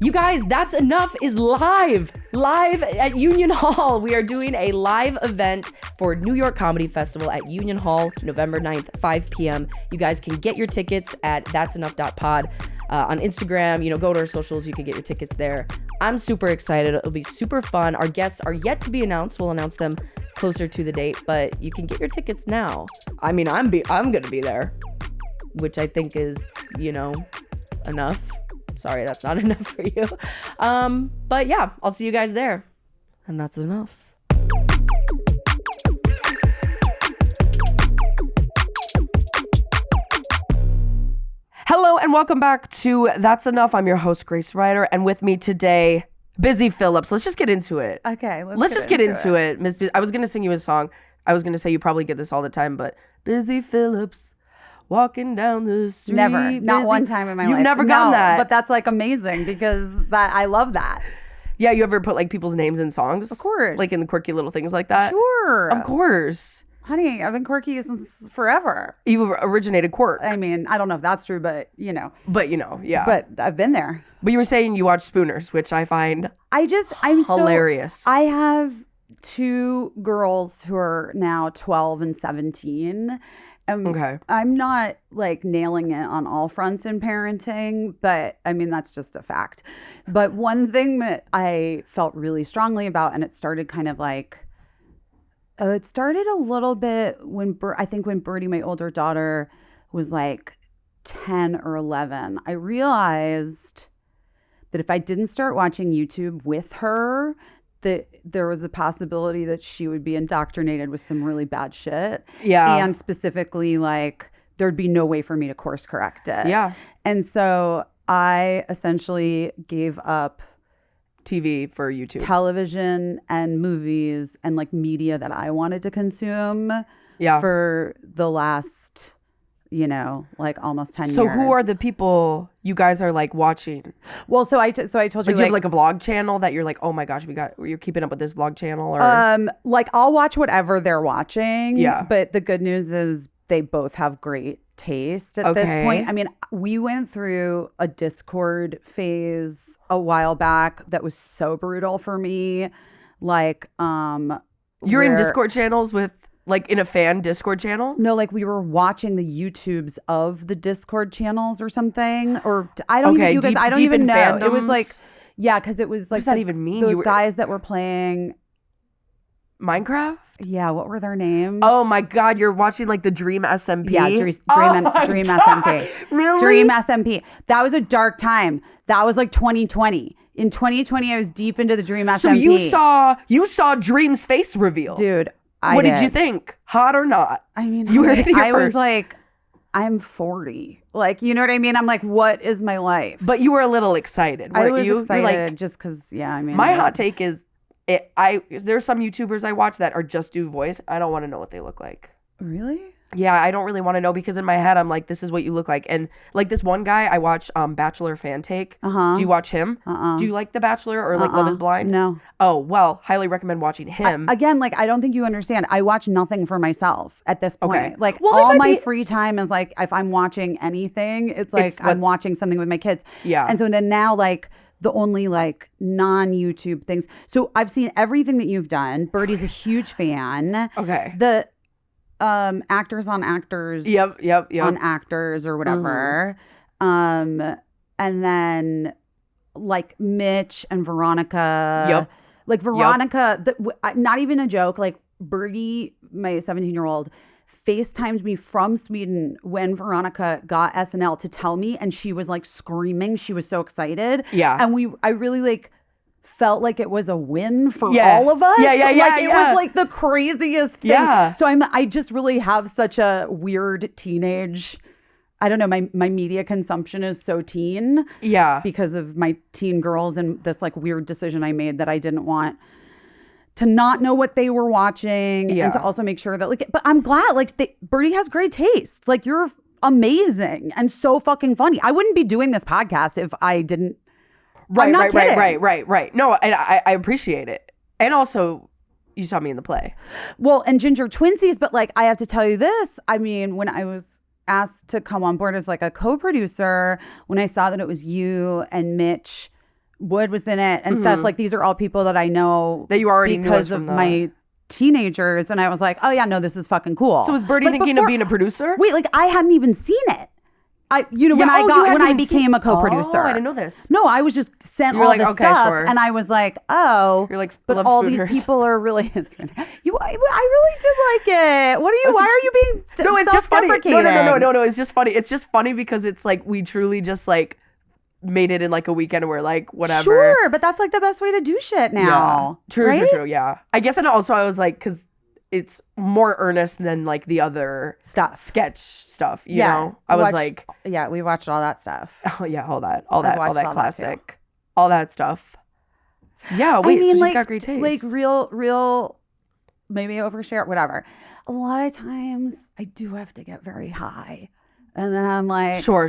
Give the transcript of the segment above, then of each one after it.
You guys, That's Enough is live at Union Hall. We are doing a live event for New York Comedy Festival at Union Hall, November 9th, 5 p.m. You guys can get your tickets at that'senough.pod. On Instagram, go to our socials. You can get your tickets there. I'm super excited. It'll be super fun. Our guests are yet to be announced. We'll announce them closer to the date, but you can get your tickets now. I mean, I'm gonna be there, which I think is, enough. Sorry, that's not enough for you. But yeah, I'll see you guys there. And that's enough. Hello and welcome back to That's Enough. I'm your host, Grace Ryder, and with me today, Busy Phillips. Let's just get into it. Okay, let's just get into it. Miss I was gonna sing you a song. I was gonna say you probably get this all the time, but Busy Phillips walking down the street. Never, not one time in my life. You've never gotten that, but that's like amazing because I love that. Yeah, you ever put like people's names in songs? Of course, like in the quirky little things like that. Sure, of course. Honey, I've been quirky since forever. You originated quirk. I mean, I don't know if that's true, but But yeah. But I've been there. But you were saying you watch Spooners, which I find I'm hilarious. I have two girls who are now 12 and 17. Okay. I'm not like nailing it on all fronts in parenting, but I mean, that's just a fact. But one thing that I felt really strongly about, and it started kind of like, it started a little bit when I think when Birdie, my older daughter, was like 10 or 11. I realized that if I didn't start watching YouTube with her, that there was a possibility that she would be indoctrinated with some really bad shit. Yeah. And specifically, like, there'd be no way for me to course correct it. Yeah. And so I essentially gave up TV for YouTube, television and movies and like media that I wanted to consume for the last, like almost 10 years. So who are the people you guys are like watching? Well, so I told you, like, do you have like a vlog channel that you're like, oh my gosh, you're keeping up with this vlog channel? Or like I'll watch whatever they're watching. Yeah. But the good news is they both have great taste at this point. I mean, we went through a Discord phase a while back that was so brutal for me. Like, you're in Discord channels with like in a fan Discord channel? No, like we were watching the YouTubes of the Discord channels or something. Or I don't even, you guys, I don't even know. Fandoms? It was like, yeah, because it was like, what does that even mean? Those guys that were playing Minecraft? Yeah, what were their names? Oh my God, you're watching like the Dream SMP? Yeah, Dream SMP. Really? Dream SMP. That was a dark time. That was like 2020. In 2020, I was deep into the Dream SMP. So you saw Dream's face reveal. Dude, what did you think? Hot or not? I mean, you heard it here I first. was like, I'm 40. Like, you know what I mean? I'm like, what is my life? But you were a little excited. I was you? excited like, just because, I mean. My hot take is, there's some YouTubers I watch that are just do voice. I don't want to know what they look like. Really? Yeah, I don't really want to know because in my head I'm like, this is what you look like. And like this one guy I watch, Bachelor Fan Take. Do you watch him? Do you like The Bachelor or like Love Is Blind? No. Oh, well, highly recommend watching him. Again, like, I don't think you understand. I watch nothing for myself at this point. Okay. Like, all my free time is like, if I'm watching anything, it's like I'm watching something with my kids. Yeah. And so then now, like, the only like non-YouTube things. So I've seen everything that you've done. Birdie's a huge fan. Okay. The actors on actors. Yep. On actors or whatever. And then like Mitch and Veronica. Yep. Like Veronica, not even a joke. Like Birdie, my 17-year-old, FaceTimed me from Sweden when Veronica got SNL to tell me, and she was like screaming. She was so excited. Yeah. And I really like felt like it was a win for all of us. Yeah. Like it was like the craziest thing. Yeah. So I just really have such a weird teenage, I don't know, my media consumption is so teen. Yeah. Because of my teen girls and this like weird decision I made that I didn't want to not know what they were watching and to also make sure that like, but I'm glad like Birdie has great taste. Like you're amazing and so fucking funny. I wouldn't be doing this podcast if I didn't. Right. No, and I appreciate it. And also you saw me in the play. Well, and Ginger Twinsies, but like, I have to tell you this. I mean, when I was asked to come on board as like a co-producer, when I saw that it was you and Mitch, Wood was in it and stuff. Like these are all people that I know that you already knew because of my teenagers. And I was like, oh yeah, no, this is fucking cool. So was Birdie thinking of being a producer? Wait, like I hadn't even seen it. When I became a co-producer. Oh, I didn't know this. No, I was just sent all this stuff, and I was like, "Oh, you're like, but all these people are really." I really did like it. What are you? Why are you being? No, it's just funny. No. It's just funny. It's just funny because it's like we truly just like made it in like a weekend, and we're like, whatever. Sure, but that's like the best way to do shit now. Yeah. True. Yeah, I guess, and also I was like, because it's more earnest than like the other sketch stuff, you know? I was like... Yeah, we watched all that stuff. Oh, yeah, all that classic. All that stuff. Yeah, wait, so she's got great taste. Like real, maybe overshare, whatever. A lot of times I do have to get very high. And then I'm like... Sure.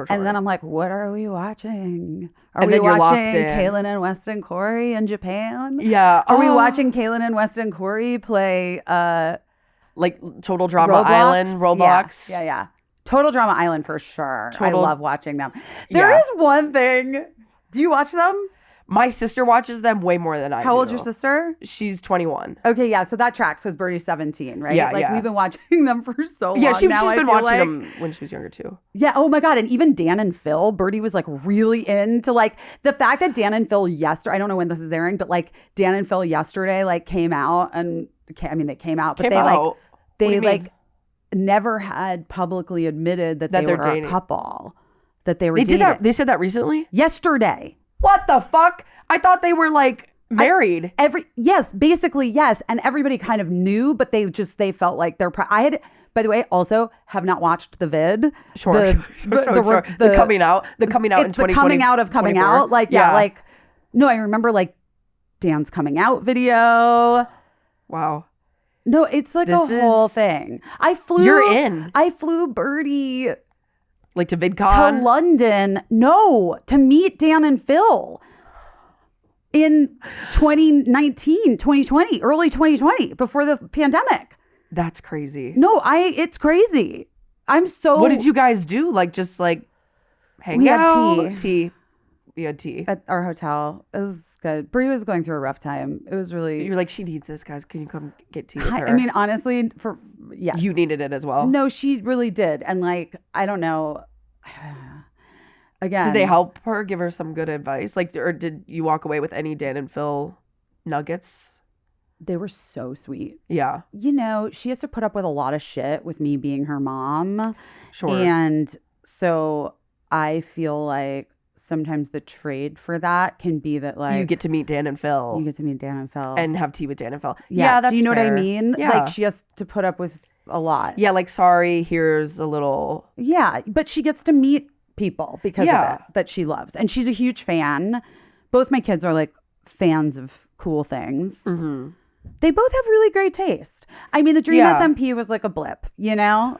And then I'm like, what are we watching? Are we watching Kaylin and Weston Corey in Japan? Yeah. Are we watching Kaylin and Weston Corey play... like Total Drama Island, Roblox? Yeah. Total Drama Island for sure. I love watching them. There is one thing... Do you watch them? My sister watches them way more than I do. How old's your sister? She's 21. Okay, yeah, so that tracks because Birdie's 17, right? Yeah, we've been watching them for so long. Yeah, she's now, been watching them when she was younger too. Yeah, oh my God. And even Dan and Phil, Birdie was like really into like the fact that Dan and Phil yesterday, I don't know when this is airing, but like Dan and Phil yesterday like came out and they came out, but they like never had publicly admitted that they were dating. A couple. That they were dating. They said that recently? Yesterday. What the fuck? I thought they were like married. Basically yes, and everybody kind of knew, but they felt like I had, by the way, also have not watched the vid. Sure. The coming out in 2020. The coming out of coming 24. Out. Like like no, I remember like Dan's coming out video. Wow. No, it's like a whole thing. You're in. I flew Birdie. Like to VidCon? To London. No, to meet Dan and Phil in 2019, 2020, early 2020, before the pandemic. That's crazy. No, it's crazy. What did you guys do? Like just like hang out? Had tea. We had tea. At our hotel. It was good. Brie was going through a rough time. It was really... You're like, she needs this, guys. Can you come get tea with her? I mean, honestly, yes. You needed it as well? No, she really did. And like, I don't know. Again. Did they help her? Give her some good advice? Like, or did you walk away with any Dan and Phil nuggets? They were so sweet. Yeah. You know, she has to put up with a lot of shit with me being her mom. Sure. And so I feel like sometimes the trade for that can be that like you get to meet Dan and Phil. You get to meet Dan and Phil. And have tea with Dan and Phil. Yeah, that's do you know fair. what I mean? Yeah. Like she has to put up with a lot. Yeah, like sorry, here's a little. Yeah, but she gets to meet people because of it that she loves. And she's a huge fan. Both my kids are like fans of cool things. Mm-hmm. They both have really great taste. I mean, the Dream SMP was like a blip, you know?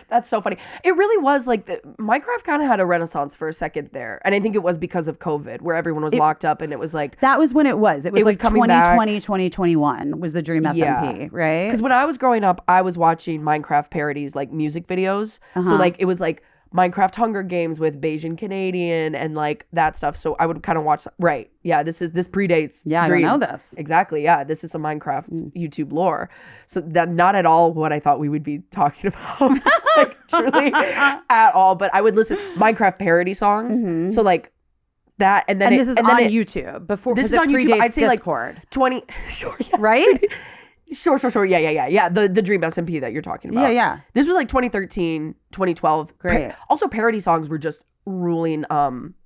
That's so funny. It really was like Minecraft kind of had a renaissance for a second there. And I think it was because of COVID where everyone was locked up and it was like... That was when it was. It was like 2020, 2021 was the Dream SMP, right? Because when I was growing up, I was watching Minecraft parodies, like music videos. So like it was like Minecraft Hunger Games with Bayesian Canadian and like that stuff. So I would kind of watch... Right. Yeah, this predates Yeah, Dream. I don't know this. Exactly. Yeah, this is some Minecraft YouTube lore. So that not at all what I thought we would be talking about. Like truly at all. But I would listen Minecraft parody songs. Mm-hmm. So like that and then this is on YouTube before this is on YouTube. I'd say Discord. Like 20 sure, yeah, right? Sure. Yeah. The Dream SMP that you're talking about. Yeah. This was like 2013, 2012. Great. Also parody songs were just ruling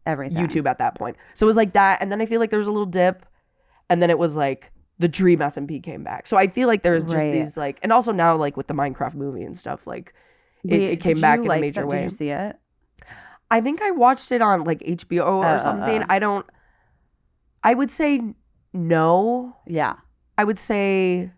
everything. YouTube at that point. So it was like that. And then I feel like there was a little dip. And then it was like the Dream SMP came back. So I feel like there's just these like, and also now like with the Minecraft movie and stuff, like it came back in a major way. Did you see it? I think I watched it on like HBO or something. I would say no. Yeah. I would say...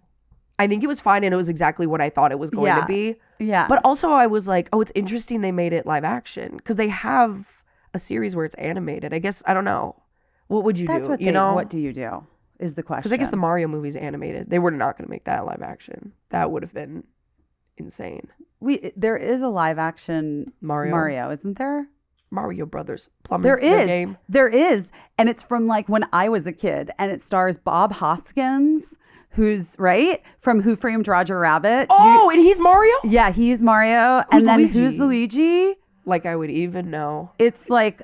I think it was fine and it was exactly what I thought it was going to be. Yeah. But also I was like, oh, it's interesting they made it live action because they have a series where it's animated. I guess, I don't know. What would you do? What do you do is the question. Because I guess the Mario movie's animated. They were not going to make that live action. That would have been insane. There is a live action Mario, isn't there? Mario Brothers plumbing There is. game. There is. And it's from like when I was a kid, and it stars Bob Hoskins, who's right from Who Framed Roger Rabbit. And he's Mario? Yeah, he's Mario. Who's and then Luigi? who's Luigi? Like I would even know. It's like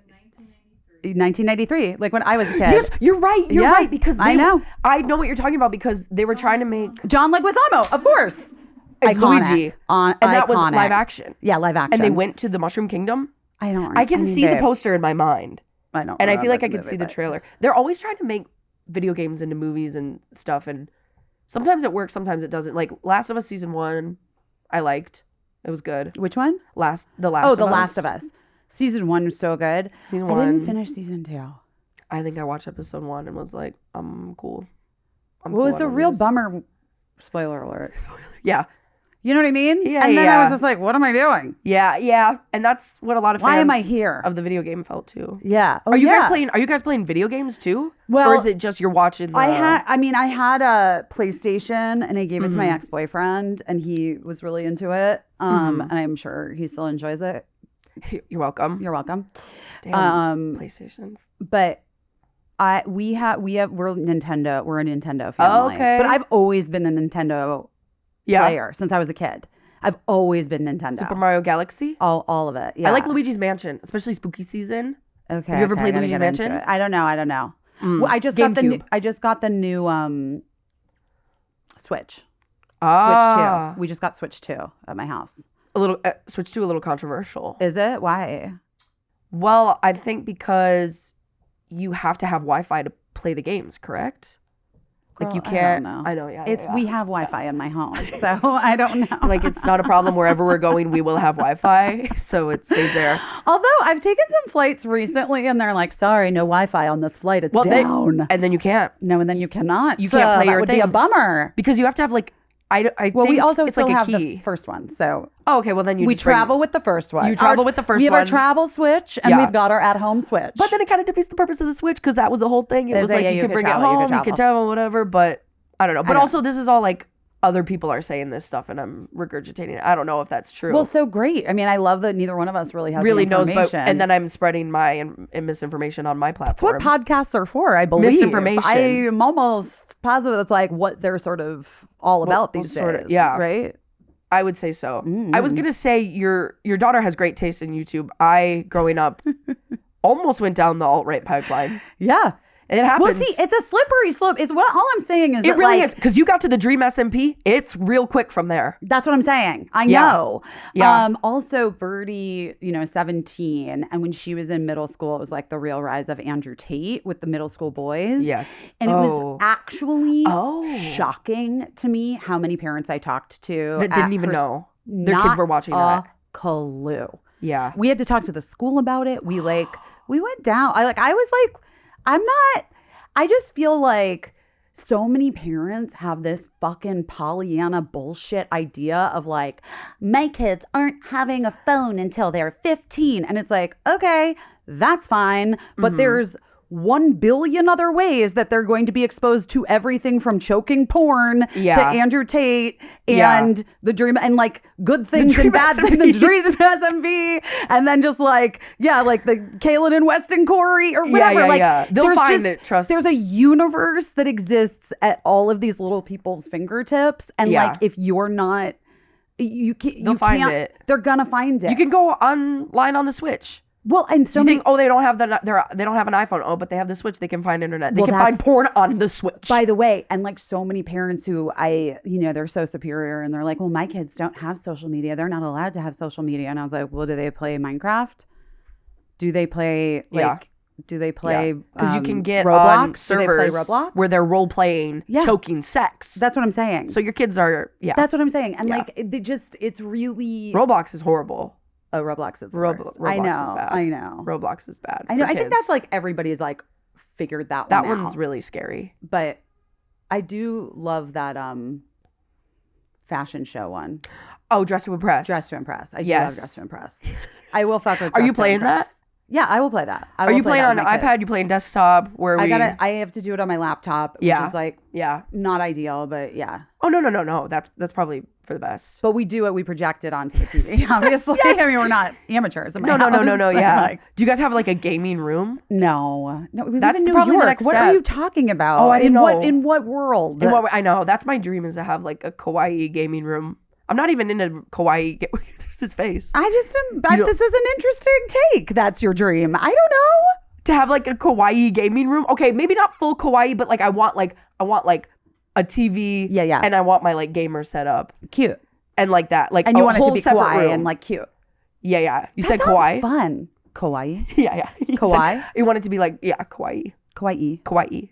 1993, like when I was a kid. Yes, you're right. You're Yeah, right because I know. I know what you're talking about because they were trying to make John Leguizamo, of course. It's Iconic. Luigi, On, and that was iconic. live action. Yeah, live action. And they went to the Mushroom Kingdom. I can see the poster in my mind, I don't. and I feel like I remember could the see movie, the but- trailer. They're always trying to make video games into movies and stuff, and sometimes it works, sometimes it doesn't. Like Last of Us season 1, I liked. It was good. Which one? The Last. The Last of Us. Season 1 was so good. Season I 1. didn't finish season 2. I think I watched episode 1 and was like, I'm cool. Well, it's I a don't real need this. bummer. Spoiler alert. Yeah. You know what I mean? Yeah, And then yeah. I was just like, what am I doing? Yeah. And that's what a lot of fans Why am I here? of the video game felt too. Yeah. Oh, Are you yeah. guys playing video games too? Well, or is it just you're watching the I had a PlayStation and I gave it to my ex-boyfriend and he was really into it. And I'm sure he still enjoys it. You're welcome. You're welcome. Damn, PlayStation. But we're Nintendo. We're a Nintendo family. Okay. But I've always been a Nintendo player since I was a kid. I've always been Nintendo. Super Mario Galaxy. All of it. Yeah. I like Luigi's Mansion, especially spooky season. Okay. Have you ever played I gotta Luigi's get into Mansion? it. I don't know. Well, I just got the new Switch. Ah, Switch 2. We just got Switch 2 at my house. a little Switch 2 a little controversial. Is it? Why? Well, I think because you have to have Wi-Fi to play the games, correct? Like you Girl, can't. I don't know. I know. Yeah. It's yeah. we have Wi-Fi in my home, so I don't know. Like it's not a problem wherever we're going. We will have Wi-Fi, so it stays there. Although I've taken some flights recently, and they're like, "Sorry, no Wi-Fi on this flight. It's down." And then you can't No, and then you cannot. You can't play that your would be a thing. bummer. because you have to have like. I Well, we think also it's still like a have key. the first one, so Oh, okay. Well, then you we just bring- travel with the first one. You travel with the first We have our one. travel switch, and Yeah. we've got our at-home switch. But then it kind of defeats the purpose of the Switch because that was the whole thing. It Is was it? like Yeah, you you could could bring travel, it you could home, you could travel. travel, whatever. But I don't know. But know. also, this is all like other people are saying this stuff, and I'm regurgitating it. I don't know if that's true. well, so great. I mean, I love that neither one of us really has really the knows, information. but and then I'm spreading my and misinformation on my That's platform. what podcasts are for, I believe. Misinformation. I'm almost positive that's like what they're sort of all about these sort days. of, yeah. Right? I would say so. I was gonna say your daughter has great taste in YouTube. I, growing up, almost went down the alt-right pipeline. Yeah. It happens. Well, see, it's a slippery slope. Is what all I'm saying is it that, really like, is because you got to the Dream SMP. It's real quick from there. That's what I'm saying. I Yeah. know. Yeah. Also, Birdie, 17, and when she was in middle school, it was like the real rise of Andrew Tate with the middle school boys. Yes. And it Oh. was actually Oh. shocking to me how many parents I talked to That at didn't even her- know their kids Not were watching a that. clue. Yeah. We had to talk to the school about it. We went down. I just feel like so many parents have this fucking Pollyanna bullshit idea of like, my kids aren't having a phone until they're 15. And it's like, okay, that's fine. But there's 1 billion other ways that they're going to be exposed to everything from choking porn to Yeah. Andrew Tate Yeah. and the Dream and like good things Dream and bad SMP. things, the Dream SMP, and then just like the Kaylin and Weston Corey or whatever. yeah, like yeah. They'll there's find it, trust- There's a universe that exists at all of these little people's fingertips, and Yeah. like if you're not, you can't. They'll find it. They're gonna find it. You can go online on the Switch. well, and so You many. think, oh, they don't have they don't have an iPhone. Oh, but they have the Switch. They can find internet. They Well, can find that's- porn on the Switch. By the way, and like so many parents who they're so superior and they're like, well, my kids don't have social media. They're not allowed to have social media. And I was like, well, do they play Minecraft? Do they play do they play because you can get Roblox? on Do they servers play Roblox? where they're role playing Yeah. choking sex. That's what I'm saying. So your kids are That's what I'm saying. And Yeah. like it's really Roblox is horrible. Roblox is the Roblox worst. is I bad. I know. Roblox is bad. I know. for I think kids. that's like everybody's like figured that that one one's out. really scary. But I do love that fashion show one. Oh, Dress to Impress. Dress to Impress. I do Yes. love Dress to Impress. I will fuck with Are Dress you to playing Impress. that? Yeah, I will play that. Are you playing on an iPad? You playing desktop? Where I have to do it on my laptop, which Yeah. is like Yeah. not ideal, but yeah. Oh no. That's probably for the best. But we do it. We project it onto the TV, obviously. Yes. I mean, we're not amateurs in my No, house. yeah. Like, Do you guys have like a gaming room? no. We live That's in New probably the York. next What step. are you talking about? Oh, I didn't know. In what world? And what I know, that's my dream, is to have like a kawaii gaming room. I'm not even into kawaii. His face. I just am. This is an interesting take. That's your dream. I don't know. To have like a kawaii gaming room. Okay, maybe not full kawaii, but like I want like a TV. Yeah. And I want my like gamer set up. Cute. And like that. Like And you a want it to whole be separate kawaii room. and like cute. Yeah. You said That kawaii? sounds fun. Kawaii. Yeah. Kawaii? You want it to be like, yeah, kawaii. Kawaii.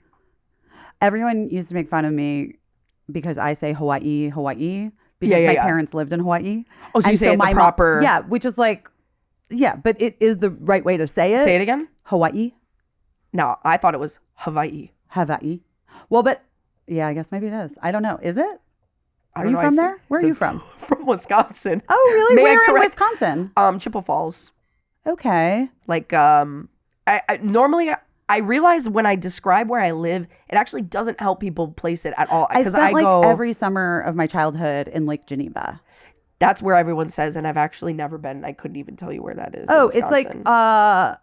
Everyone used to make fun of me because I say Hawaii. Because my parents lived in Hawaii. Oh, so you say it the proper. Yeah, which is like, yeah, but it is the right way to say it. Say it again? Hawaii. No, I thought it was Hawaii. Hawaii. Well, but yeah, I guess maybe it is. I don't know. Is it? I Are don't you know. from there? Where are you from? From Wisconsin. Oh, really? May I Where in correct- Wisconsin? Chippewa Falls. Okay. Like, I normally I realize when I describe where I live, it actually doesn't help people place it at all. I spent like go, every summer of my childhood in Lake Geneva. That's where everyone says, and I've actually never been. I couldn't even tell you where that is. Oh, it's like, you know,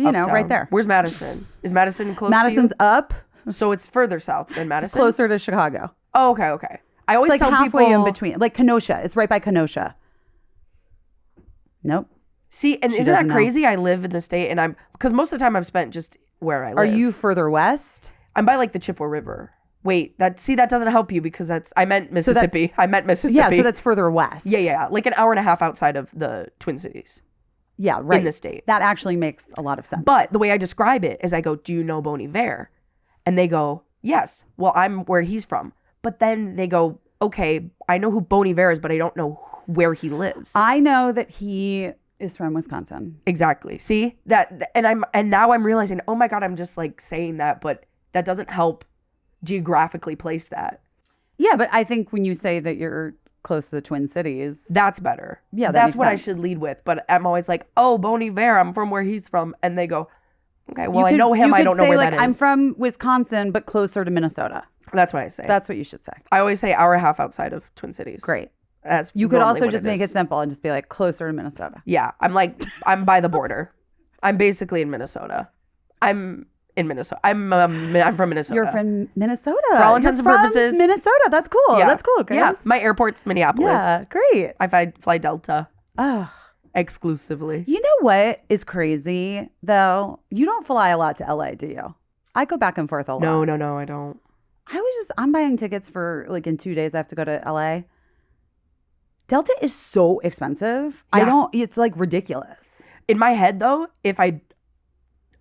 Uptown. right there. Where's Madison? Is Madison close Madison's to you? up. So it's further south than It's Madison? closer to Chicago. Oh, okay. I always It's like tell halfway people, in between. Like Kenosha. It's right by Kenosha. Nope. See, and She isn't that doesn't know. crazy? I live in the state, and because most of the time I've spent just where I live. Are you further west? I'm by like the Chippewa River. Wait, that doesn't help you because I meant Mississippi. I meant Mississippi. Yeah, so that's further west. Yeah. Like an hour and a half outside of the Twin Cities. Yeah, right. In the state. That actually makes a lot of sense. But the way I describe it is I go, do you know Bon Iver? And they go, yes. Well, I'm where he's from. But then they go, okay, I know who Bon Iver is, but I don't know where he lives. I know that he is from Wisconsin. Exactly. See that, and now I'm realizing, oh my God, I'm just like saying that, but that doesn't help geographically place that. Yeah, but I think when you say that you're close to the Twin Cities, That's better. Yeah, that that's makes what sense. I should lead with. But I'm always like, oh, Bon Iver, I'm from where he's from, and they go, okay, well, I know him, I don't know where like, that is. I'm from Wisconsin, but closer to Minnesota. That's what I say. That's what you should say. I always say hour and a half outside of Twin Cities. Great. That's You could normally also what just make it simple and just be like closer to Minnesota. Yeah, I'm by the border. I'm basically in Minnesota. I'm in Minnesota. I'm from Minnesota. You're from Minnesota. For all intents You're and from purposes. Minnesota. That's cool. Yeah. That's cool, Grace. Yeah, my airport's Minneapolis. Yeah, great. I fly Delta Oh, exclusively. you know what is crazy though? You don't fly a lot to LA, do you? I go back and forth a lot. No, I don't. I'm buying tickets for like in 2 days. I have to go to LA. Delta is so expensive. Yeah. It's like ridiculous. In my head, though, if I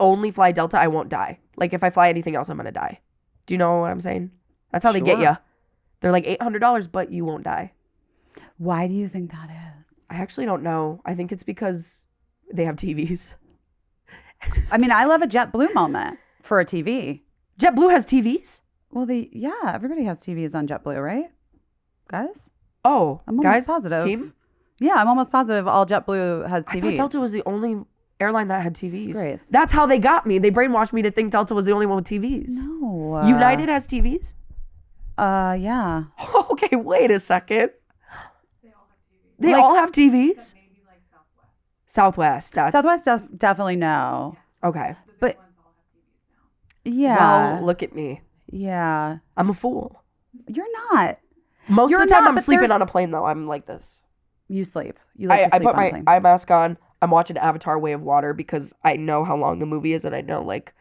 only fly Delta, I won't die. Like, if I fly anything else, I'm going to die. Do you know what I'm saying? That's how they get Sure. you. They're like $800, but you won't die. Why do you think that is? I actually don't know. I think it's because they have TVs. I mean, I love a JetBlue moment for a TV. JetBlue has TVs? Well, everybody has TVs on JetBlue, right? Guys? Oh, I'm almost guys, positive. team? Yeah, I'm almost positive all JetBlue has TVs. I thought Delta was the only airline that had TVs. Grace. That's how they got me. They brainwashed me to think Delta was the only one with TVs. No. United has TVs? Yeah. Okay, wait a second. They Like- all have TVs? Southwest. That's Southwest definitely no. okay. But yeah. Well, look at me. Yeah. I'm a fool. You're not. Most You're of the time not, I'm but sleeping there's- on a plane though. I'm like this. You sleep. You like to I sleep put on a my plane. eye mask on. I'm watching Avatar Way of Water because I know how long the movie is and I know like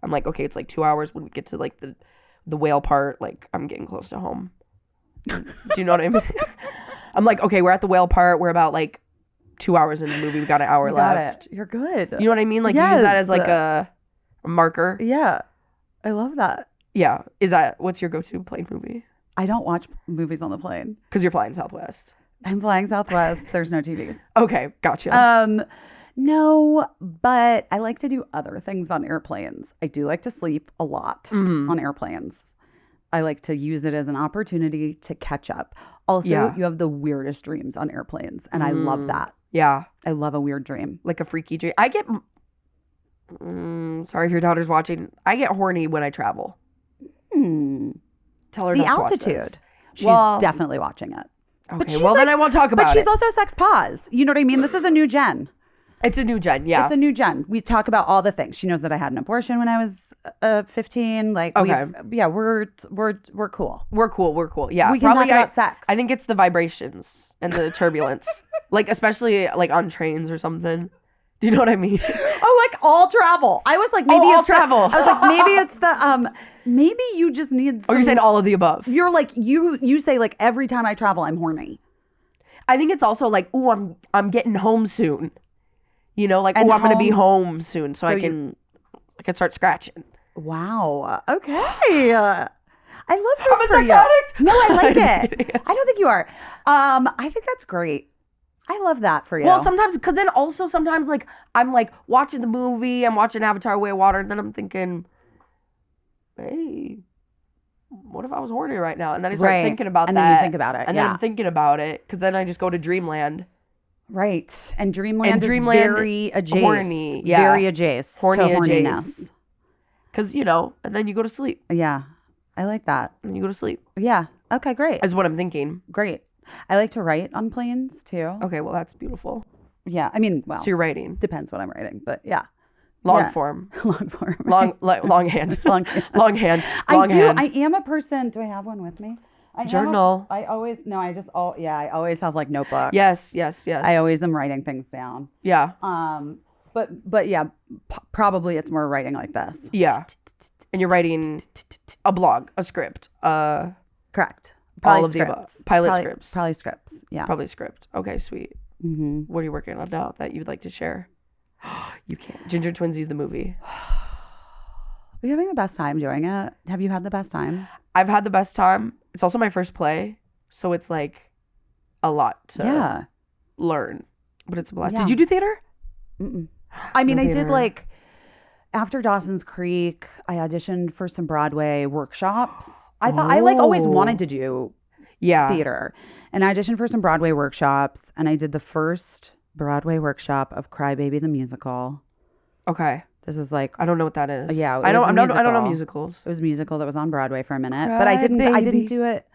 I'm like, okay, it's like 2 hours when we get to like the whale part, like I'm getting close to home. Do you know what I mean? I'm like, okay, we're at the whale part. We're about like 2 hours in the movie. We got an hour You got left. it. You're good. You know what I mean? Like you use that Yes. as like a marker. Yeah. I love that. Yeah. What's your go-to plane movie? I don't watch movies on the plane. Because you're flying Southwest. I'm flying Southwest. There's no TVs. Okay, gotcha. No, but I like to do other things on airplanes. I do like to sleep a lot on airplanes. I like to use it as an opportunity to catch up. Also, Yeah. you have the weirdest dreams on airplanes, and I love that. Yeah, I love a weird dream. like a freaky dream. I get. Sorry if your daughter's watching. I get horny when I travel. Tell her The not to watch altitude. this. She's Well, definitely watching it. Okay, well, then I won't talk about it. But she's also sex pause. You know what I mean? This is a new gen. It's a new gen, yeah. It's a new gen. We talk about all the things. She knows that I had an abortion when I was 15. Like, okay. we're cool. We're cool. Yeah. We can talk about sex. I think it's the vibrations and the turbulence. Like, especially like on trains or something. Do you know what I mean? Oh, like all travel. I was like, maybe all it's travel. I was like, maybe it's the maybe you just need some. Or you're saying all of the above. You're like you say like every time I travel, I'm horny. I think it's also like, oh, I'm getting home soon. You know, like, oh, I'm gonna be home soon, so I can start scratching. Wow. Okay. I love this I'm for a sex addict. No, I like it. I don't think you are. I think that's great. I love that for you. Well, sometimes, because then also sometimes, like, I'm like watching the movie, I'm watching Avatar: Way of Water, and then I'm thinking, hey, what if I was horny right now? And then I start thinking about and that. And then you think about it. And then I'm thinking about it, because then I just go to Dreamland. Right. And Dreamland is very adjacent. Horny. Yeah. Very adjacent Horny to horniness. Because, you know, and then you go to sleep. Yeah. I like that. And you go to sleep. Yeah. Okay, great. Is what I'm thinking. Great. I like to write on planes too. Okay, well, that's beautiful. Yeah. I mean, well. So you're writing. Depends what I'm writing, but yeah. Long form. Long form. Long hand. Long hand. I am a person. Do I have one with me? Journal. I always have like notebooks. Yes. I always am writing things down. Yeah. But yeah, probably it's more writing like this. Yeah. And you're writing a blog, a script. Correct. Probably all of the above. Scripts. Probably scripts. Yeah. Probably script. Okay, sweet. Mm-hmm. What are you working on now that you'd like to share? You can't. Ginger Twinsies, the movie. Are you having the best time doing it? Have you had the best time? I've had the best time. It's also my first play, so it's like a lot to learn. But it's a blast. Yeah. Did you do theater? Mm-mm. I mean, I did like after Dawson's Creek. I auditioned for some Broadway workshops. I thought I like always wanted to do theater, and I auditioned for some Broadway workshops, and I did the first Broadway workshop of Crybaby the musical. Okay. This is like I don't know what that is. Yeah, I don't know musicals. It was a musical that was on Broadway for a minute, but I didn't do it.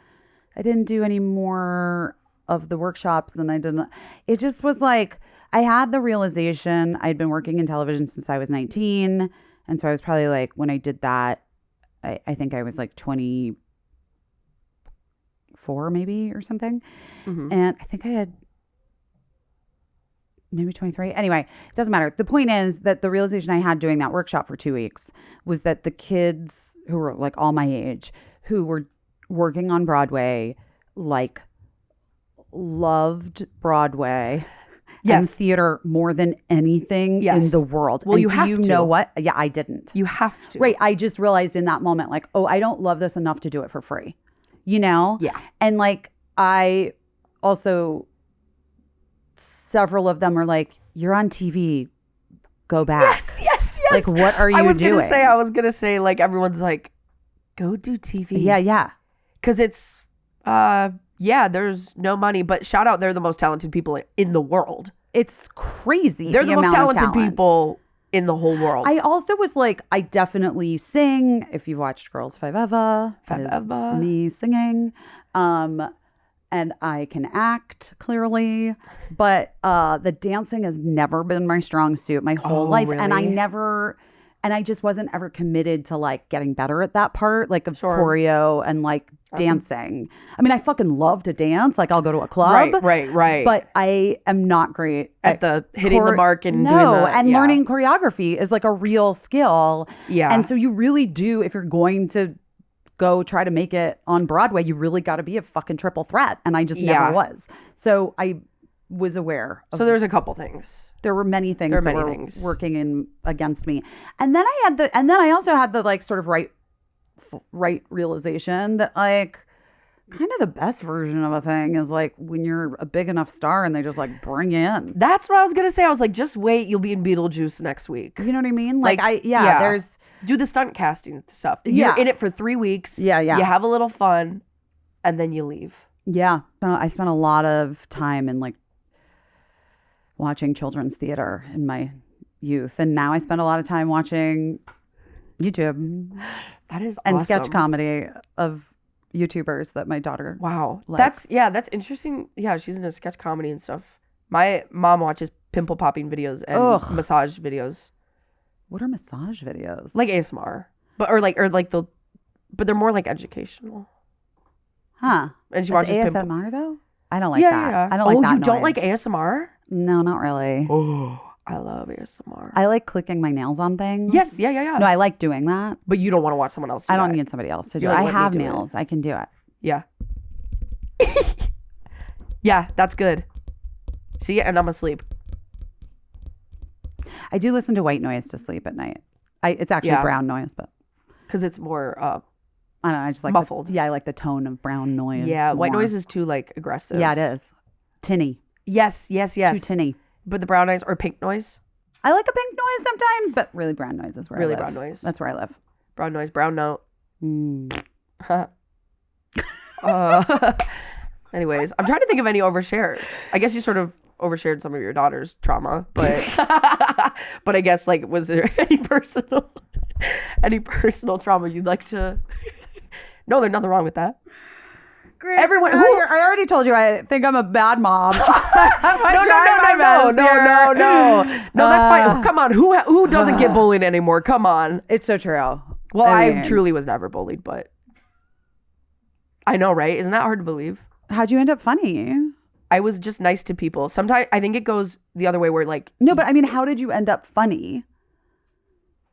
I didn't do any more of the workshops than I didn't. It just was like I had the realization I'd been working in television since I was 19, and so I was probably like when I did that, I think I was like 24 maybe or something, and I think I had. Maybe 23. Anyway, it doesn't matter. The point is that the realization I had doing that workshop for 2 weeks was that the kids who were like all my age, who were working on Broadway, like loved Broadway and theater more than anything in the world. Well, and you know what? Yeah, I didn't. You have to. Right. I just realized in that moment, like, oh, I don't love this enough to do it for free. You know? Yeah. And like, I also... Several of them were like, "You're on TV, go back." Yes. Like, what are you doing? I was gonna say, like, everyone's like, "Go do TV." Yeah. Because it's, there's no money, but shout out, they're the most talented people in the world. It's crazy. They're the most talented people in the whole world. I also was like, I definitely sing. If you've watched Girls Five Eva, me singing. And I can act clearly, but the dancing has never been my strong suit my whole life. Really? And I just wasn't ever committed to like getting better at that part, like of choreo and like dancing. I mean, I fucking love to dance. Like I'll go to a club. Right. But I am not great at the hitting the mark and doing the, and learning choreography is like a real skill. Yeah. And so you really do, if you're going to go try to make it on Broadway, you really got to be a fucking triple threat. And I just never was. So I was aware. So there's a couple things. There were many things that were working in against me. And then I also had the like sort of right realization that like kind of the best version of a thing is like when you're a big enough star and they just like bring you in. That's what I was gonna say. I was like, just wait, you'll be in Beetlejuice next week. You know what I mean? Like there's do the stunt casting stuff. You're in it for 3 weeks. Yeah. You have a little fun, and then you leave. Yeah. I spent a lot of time in like watching children's theater in my youth, and now I spend a lot of time watching YouTube. That is and awesome. sketch comedy of YouTubers that my daughter Wow. likes. That's interesting. Yeah, she's into sketch comedy and stuff. My mom watches pimple popping videos and massage videos. What are massage videos? Like ASMR. But they're more like educational. Huh. And she Is watches ASMR though? I don't like that. Yeah. I don't like that you don't noise. like ASMR? No, not really. Oh, I love ASMR. I like clicking my nails on things. Yes, yeah. No, I like doing that. But you don't want to watch someone else do I don't that. need somebody else to do You're it. like, I "Let me have do it." nails. I can do it. Yeah. Yeah, that's good. See, and I'm asleep. I do listen to white noise to sleep at night. It's actually brown noise, but Because it's more I don't know. I just like muffled. I like the tone of brown noise. Yeah, white more. noise is too like aggressive. Yeah, it is. Tinny. Yes. Too tinny. But the brown noise or pink noise? I like a pink noise sometimes, but really brown noise is where I live. Brown noise. That's where I live. Brown noise, brown note. Anyways, I'm trying to think of any overshares. I guess you sort of overshared some of your daughter's trauma, but but I guess like was there any personal trauma you'd like to? No, there's nothing wrong with that. Great. Everyone, I already told you I think I'm a bad mom. No, that's fine. Come on, who doesn't get bullied anymore? Come on. It's so true. Well, I truly was never bullied, but I know, right? Isn't that hard to believe? How'd you end up funny? I was just nice to people. Sometimes I think it goes the other way where like... No, but I mean, how did you end up funny?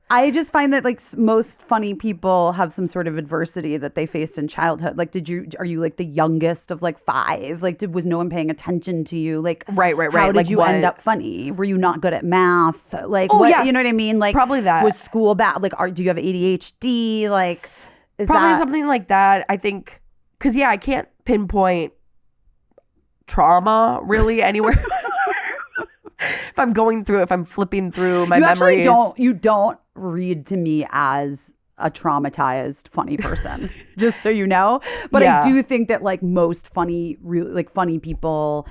I just find that like most funny people have some sort of adversity that they faced in childhood. Like, are you like the youngest of like 5? Like, was no one paying attention to you? Like, right. How did like you end up funny? Were you not good at math? Like, yes. You know what I mean? Like, probably that. Was school bad? Like, do you have ADHD? Like, is probably that something like that? I think because I can't pinpoint trauma really anywhere. If I'm going through, if I'm flipping through my memories, you don't read to me as a traumatized funny person, just so you know. But I do think that like most funny people,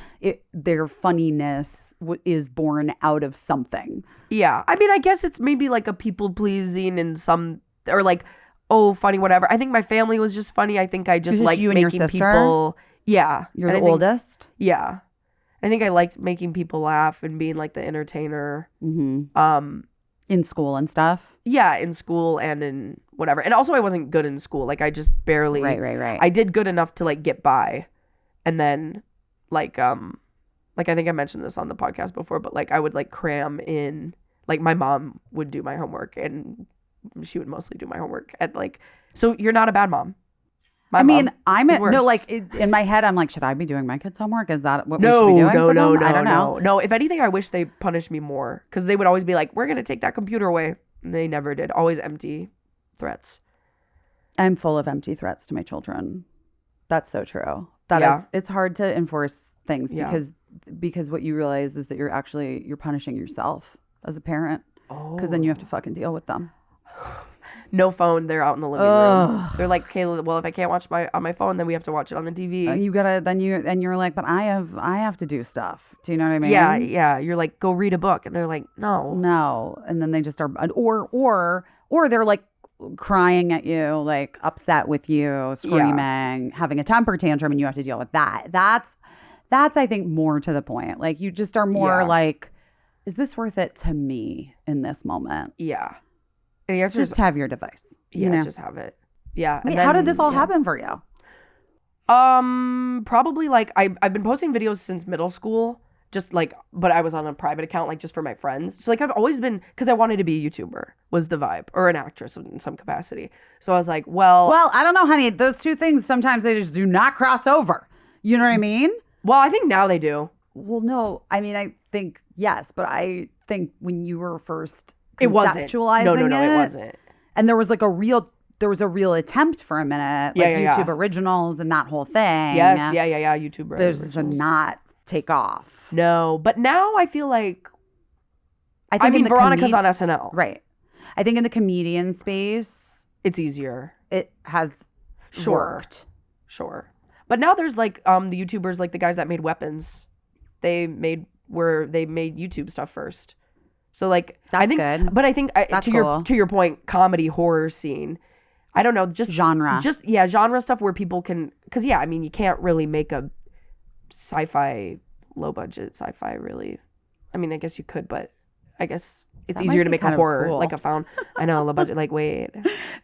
their funniness is born out of something. Yeah, I mean, I guess it's maybe like a people pleasing and some or like funny whatever. I think my family was just funny. I think I just like you and making your sister? people. Yeah, You're the oldest. Yeah. I think I liked making people laugh and being like the entertainer. Mm-hmm. In school and stuff. Yeah, in school and in whatever. And also I wasn't good in school. Like I just barely. Right. I did good enough to like get by. And then like I think I mentioned this on the podcast before, but like I would like cram in, like my mom would do my homework and she would mostly do my homework. And like, so you're not a bad mom. In my head, I'm like, should I be doing my kids' homework? Is that what we should be doing for them? I don't know. No, if anything, I wish they punished me more because they would always be like, we're going to take that computer away. And they never did. Always empty threats. I'm full of empty threats to my children. That's so true. It's hard to enforce things because what you realize is that you're punishing yourself as a parent because then you have to fucking deal with them. No phone. They're out in the living room. They're like, Kayla, well, if I can't watch on my phone, then we have to watch it on the TV. You're like, but I have to do stuff. Do you know what I mean? Yeah. You're like, go read a book, and they're like, no. And then they just are, or they're like crying at you, like upset with you, screaming, having a temper tantrum, and you have to deal with that. That's I think more to the point. Like you just are more like, is this worth it to me in this moment? Yeah. Just have your device. Just have it. Yeah. Wait, how did this all happen for you? Probably like I've been posting videos since middle school, just like, but I was on a private account, like just for my friends. So like I've always been, because I wanted to be a YouTuber was the vibe, or an actress in some capacity. So I was like, well, I don't know, honey. Those two things sometimes they just do not cross over. You know what I mean? Well, I think now they do. Well, no, I mean I think yes, but I think when you were first. It wasn't. No, it wasn't. And there was a real attempt for a minute, like YouTube originals and that whole thing. Yes, yeah. YouTube There's originals. a not take off. No, but now I feel like I mean Veronica's on SNL. Right. I think in the comedian space, it's easier. It has worked. Sure. But now there's like the YouTubers, like the guys that made weapons. They made YouTube stuff first. So like that's I think good. But I think to your point, comedy horror scene, I don't know, just genre. Genre stuff where people can, because I mean, you can't really make a sci-fi, low budget sci-fi really. I mean, I guess you could, but I guess it's easier to make a horror, cool. like a found. I know, low budget. Like, wait,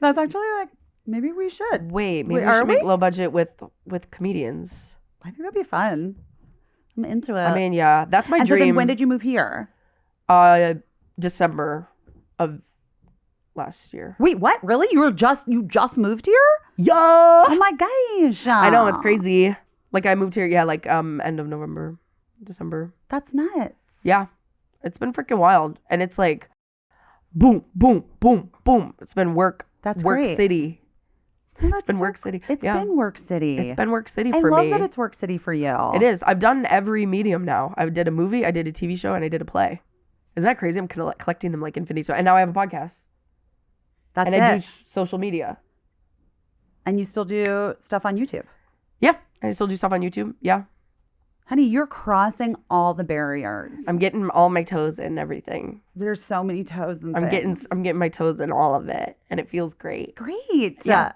That's actually like, maybe we should. maybe we should make low budget with comedians. I think that'd be fun. I'm into it. I mean, yeah, that's my and dream. So then when did you move here? December of last year. Wait, what? Really? You just moved here? Yeah. Oh my gosh. I know, it's crazy. Like I moved here, like end of November, December. That's nuts. Yeah. It's been freaking wild. And it's like boom, boom, boom, boom. It's been work great. city. Well, It's been work city. It's been work city. It's been work city for me. I love that it's work city for you. It is. I've done every medium now. I did a movie, I did a TV show, and I did a play. Isn't that crazy? I'm collecting them like infinity. So, and now I have a podcast. That's and I do social media. And you still do stuff on YouTube? Yeah. I still do stuff on YouTube. Yeah. Honey, you're crossing all the barriers. I'm getting all my toes in everything. There's so many toes and I'm things. getting my toes in all of it, and it feels great. Great. Yeah.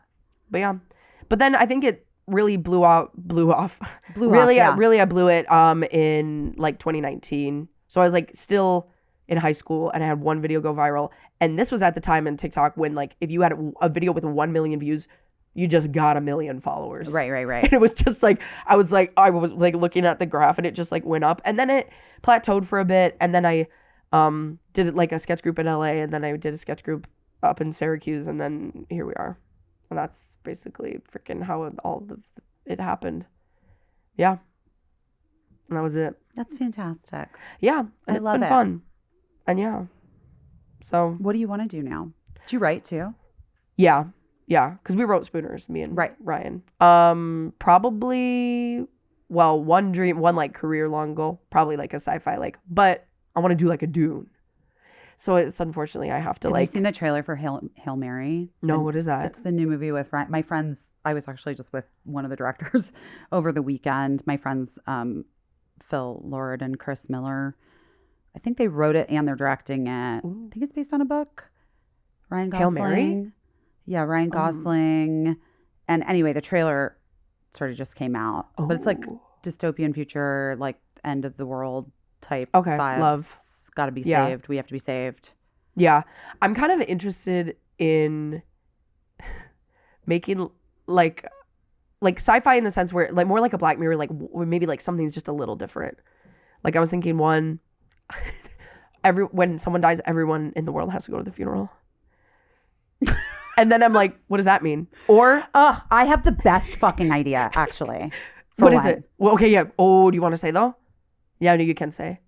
But then I think it really blew off. I blew it in like 2019. So I was like still in high school, and I had one video go viral, and this was at the time in TikTok when like if you had a video with 1 million views, you just got 1 million followers. Right. And it was just like I was looking at the graph, and it just like went up, and then it plateaued for a bit, and then I did like a sketch group in LA, and then I did a sketch group up in Syracuse, and then here we are. And that's basically freaking how it happened. Yeah. And that was it. That's fantastic. Yeah. And it's been fun. And yeah. So. What do you want to do now? Do you write too? Yeah. Yeah. Because we wrote Spooners, me and Ryan. Probably, one like career long goal, probably like a sci-fi, but I want to do like a Dune. So it's unfortunately I have to Have you seen the trailer for Hail Mary? No, what is that? It's the new movie with my friends. I was actually just with one of the directors over the weekend. My friends, Phil Lord and Chris Miller. I think they wrote it and they're directing it. Ooh. I think it's based on a book. Ryan Gosling. Hail Mary? Yeah, Ryan Gosling. And anyway, the trailer sort of just came out. Oh. But it's like dystopian future, like end of the world type vibes. Love. Got to be saved. We have to be saved. Yeah. I'm kind of interested in making like sci-fi in the sense where like more like a Black Mirror, like maybe like something's just a little different. Like I was thinking when someone dies, everyone in the world has to go to the funeral. And then I'm like, what does that mean? Or I have the best fucking idea, actually. What is it? Well, okay, yeah. Oh, do you want to say though? Yeah, no, you can say.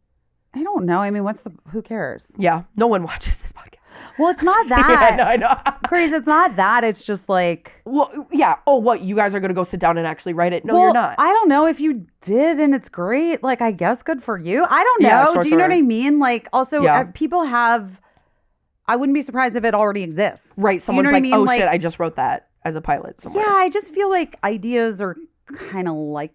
I don't know. I mean, who cares? Yeah. No one watches this podcast. Well, it's not that. Yeah, I know. Grace, it's not that. It's just like. Well, yeah. Oh, what? You guys are going to go sit down and actually write it? No, you're not. I don't know if you did and it's great. Like, I guess good for you. I don't know. Yeah, Do you know what I mean? Like, also, Yeah. people have. I wouldn't be surprised if it already exists. Right. Someone's you know like, what I mean? oh, Like, shit, I just wrote that as a pilot somewhere. Yeah, I just feel like ideas are kind of like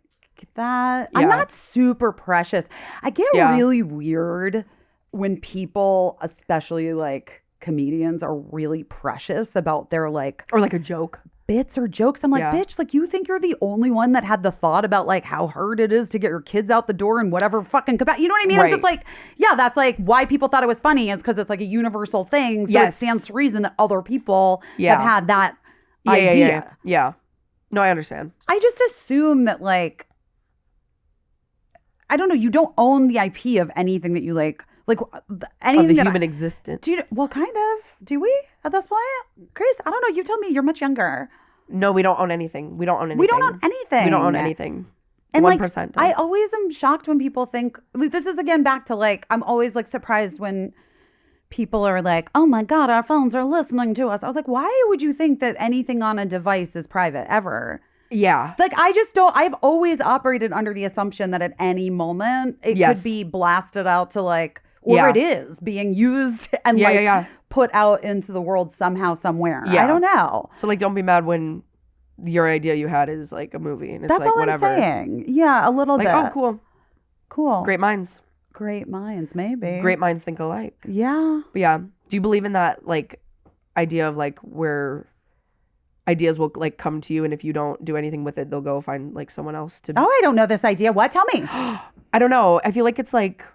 that. I'm Yeah. not super precious. I get really weird when people, especially like comedians, are really precious about their like Or like a joke. bits or jokes. I'm like, Yeah. bitch, like you think you're the only one that had the thought about like how hard it is to get your kids out the door and whatever fucking capacity. You know what I mean? I'm just Right. like, yeah, that's like why people thought it was funny is because it's like a universal thing. So Yes. it stands to reason that other people Yeah. have had that Yeah, idea. Yeah. No, I understand. I just assume that like, I don't know, you don't own the IP of anything that you like anything Of the that human existence. do you, well, kind of. Do we at this point? Chris, I don't know. You tell me. You're much younger. No, we don't own anything. We don't own anything. We don't own anything. We don't own anything. And 1% like, I does. always am shocked when people think, like, this is again back to like, I'm always like surprised when people are like, oh my God, our phones are listening to us. I was like, why would you think that anything on a device is private ever? Yeah. Like, I just don't, I've always operated under the assumption that at any moment it Yes. could be blasted out to like, or Yeah. it is being used and put out into the world somehow, somewhere. Yeah. I don't know. So like, don't be mad when your idea you had is like a movie and it's That's like all whatever. I'm saying. Yeah, a little Like, bit. oh, cool. Cool. Great minds. Great minds, maybe. Great minds think alike. Yeah. But yeah. Do you believe in that like idea of like where ideas will like come to you, and if you don't do anything with it, they'll go find like someone else to. Oh, I don't know this idea. What? Tell me. I don't know. I feel like it's like,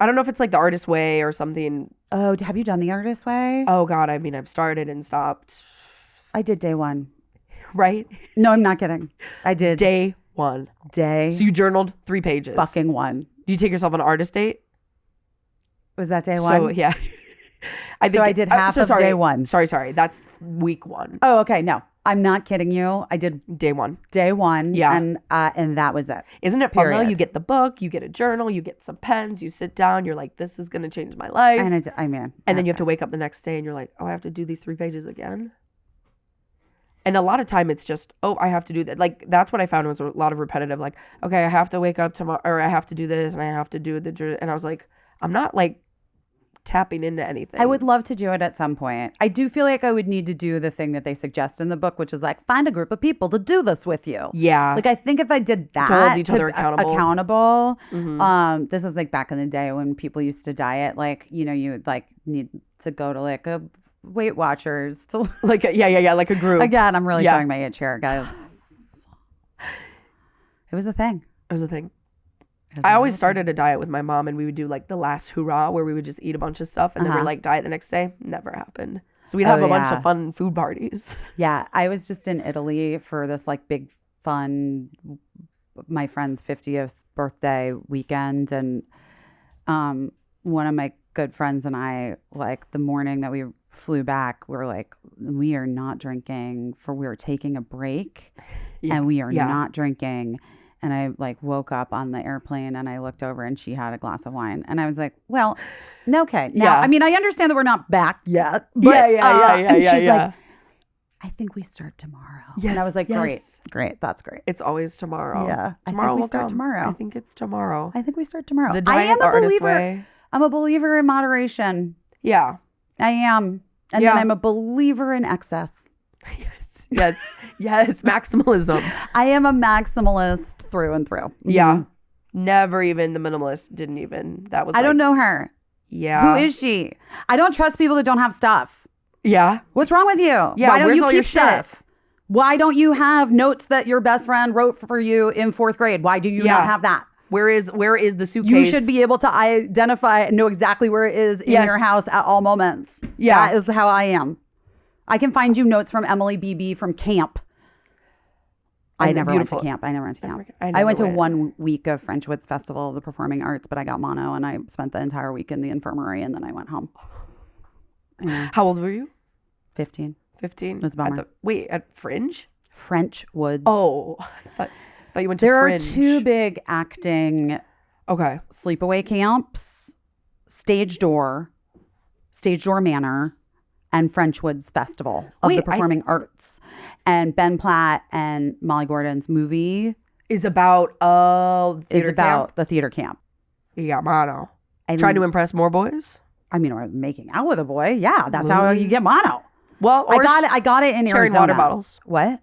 I don't know if it's like the artist way or something. Oh, have you done the artist way? Oh God, I mean, I've started and stopped. I did day one. Right? No, I'm not kidding. I did day one. Day. So you journaled 3 pages. Fucking one. Do you take yourself on an artist date? Was that day one? So yeah. I did half of day one. Sorry. That's week 1. Oh, okay. No, I'm not kidding you. I did day one. Day one. Yeah. And that was it. Isn't it fun though? You get the book, you get a journal, you get some pens, you sit down, you're like, this is going to change my life. And then you have to wake up the next day and you're like, oh, I have to do these 3 pages again. And a lot of time it's just, oh, I have to do that. Like, that's what I found was a lot of repetitive, like, okay, I have to wake up tomorrow, or I have to do this, and I have to do and I was like, I'm not like tapping into anything. I would love to do it at some point. I do feel like I would need to do the thing that they suggest in the book, which is like, find a group of people to do this with you. Yeah. Like, I think if I did that, to hold each other accountable. Mm-hmm. This is like back in the day when people used to diet, like, you know, you would like need to go to like a Weight Watchers to like like a group. Again, I'm really showing my age here, guys. It was a thing. I always started a diet with my mom, and we would do like the last hurrah where we would just eat a bunch of stuff and then we're like diet the next day. Never happened. So we'd have a bunch of fun food parties. Yeah. I was just in Italy for this like big fun, my friend's 50th birthday weekend. And one of my good friends and I, like the morning that we flew back, we were like, we are not drinking, we were taking a break and we are not drinking. And I like woke up on the airplane and I looked over and she had a glass of wine. And I was like, well, okay. Now, I mean, I understand that we're not back yet. But, and she's like, I think we start tomorrow. Yes, and I was like, great. That's great. It's always tomorrow. Yeah. Tomorrow we start tomorrow. I think it's tomorrow. I think we start tomorrow. The diet, the artist way. I'm a believer in moderation. Yeah. I am. And then I'm a believer in excess. Yes. Maximalism. I am a maximalist through and through. Mm-hmm. Yeah. Never even the minimalist didn't even. That was I don't know her. Yeah. Who is she? I don't trust people that don't have stuff. Yeah. What's wrong with you? Yeah. Why don't you all keep your stuff? Shit? Why don't you have notes that your best friend wrote for you in 4th grade? Why do you not have that? Where is the suitcase? You should be able to identify and know exactly where it is in your house at all moments. Yeah. That is how I am. I can find you notes from Emily BB from camp. I never went to camp. I went to 1 week of French Woods Festival of the Performing Arts, but I got mono and I spent the entire week in the infirmary and then I went home. Yeah. How old were you? 15. 15? It was a bummer. At Fringe? French Woods. Oh, I thought you went to Fringe. There are 2 big acting sleepaway camps, Stage Door Manor, and French Woods Festival of the Performing Arts. And Ben Platt and Molly Gordon's movie is about the theater camp. Yeah, mono. Trying to impress more boys? I mean, I was making out with a boy. Yeah, that's how you get mono. Well, I got it in sharing Arizona. Water bottles. What?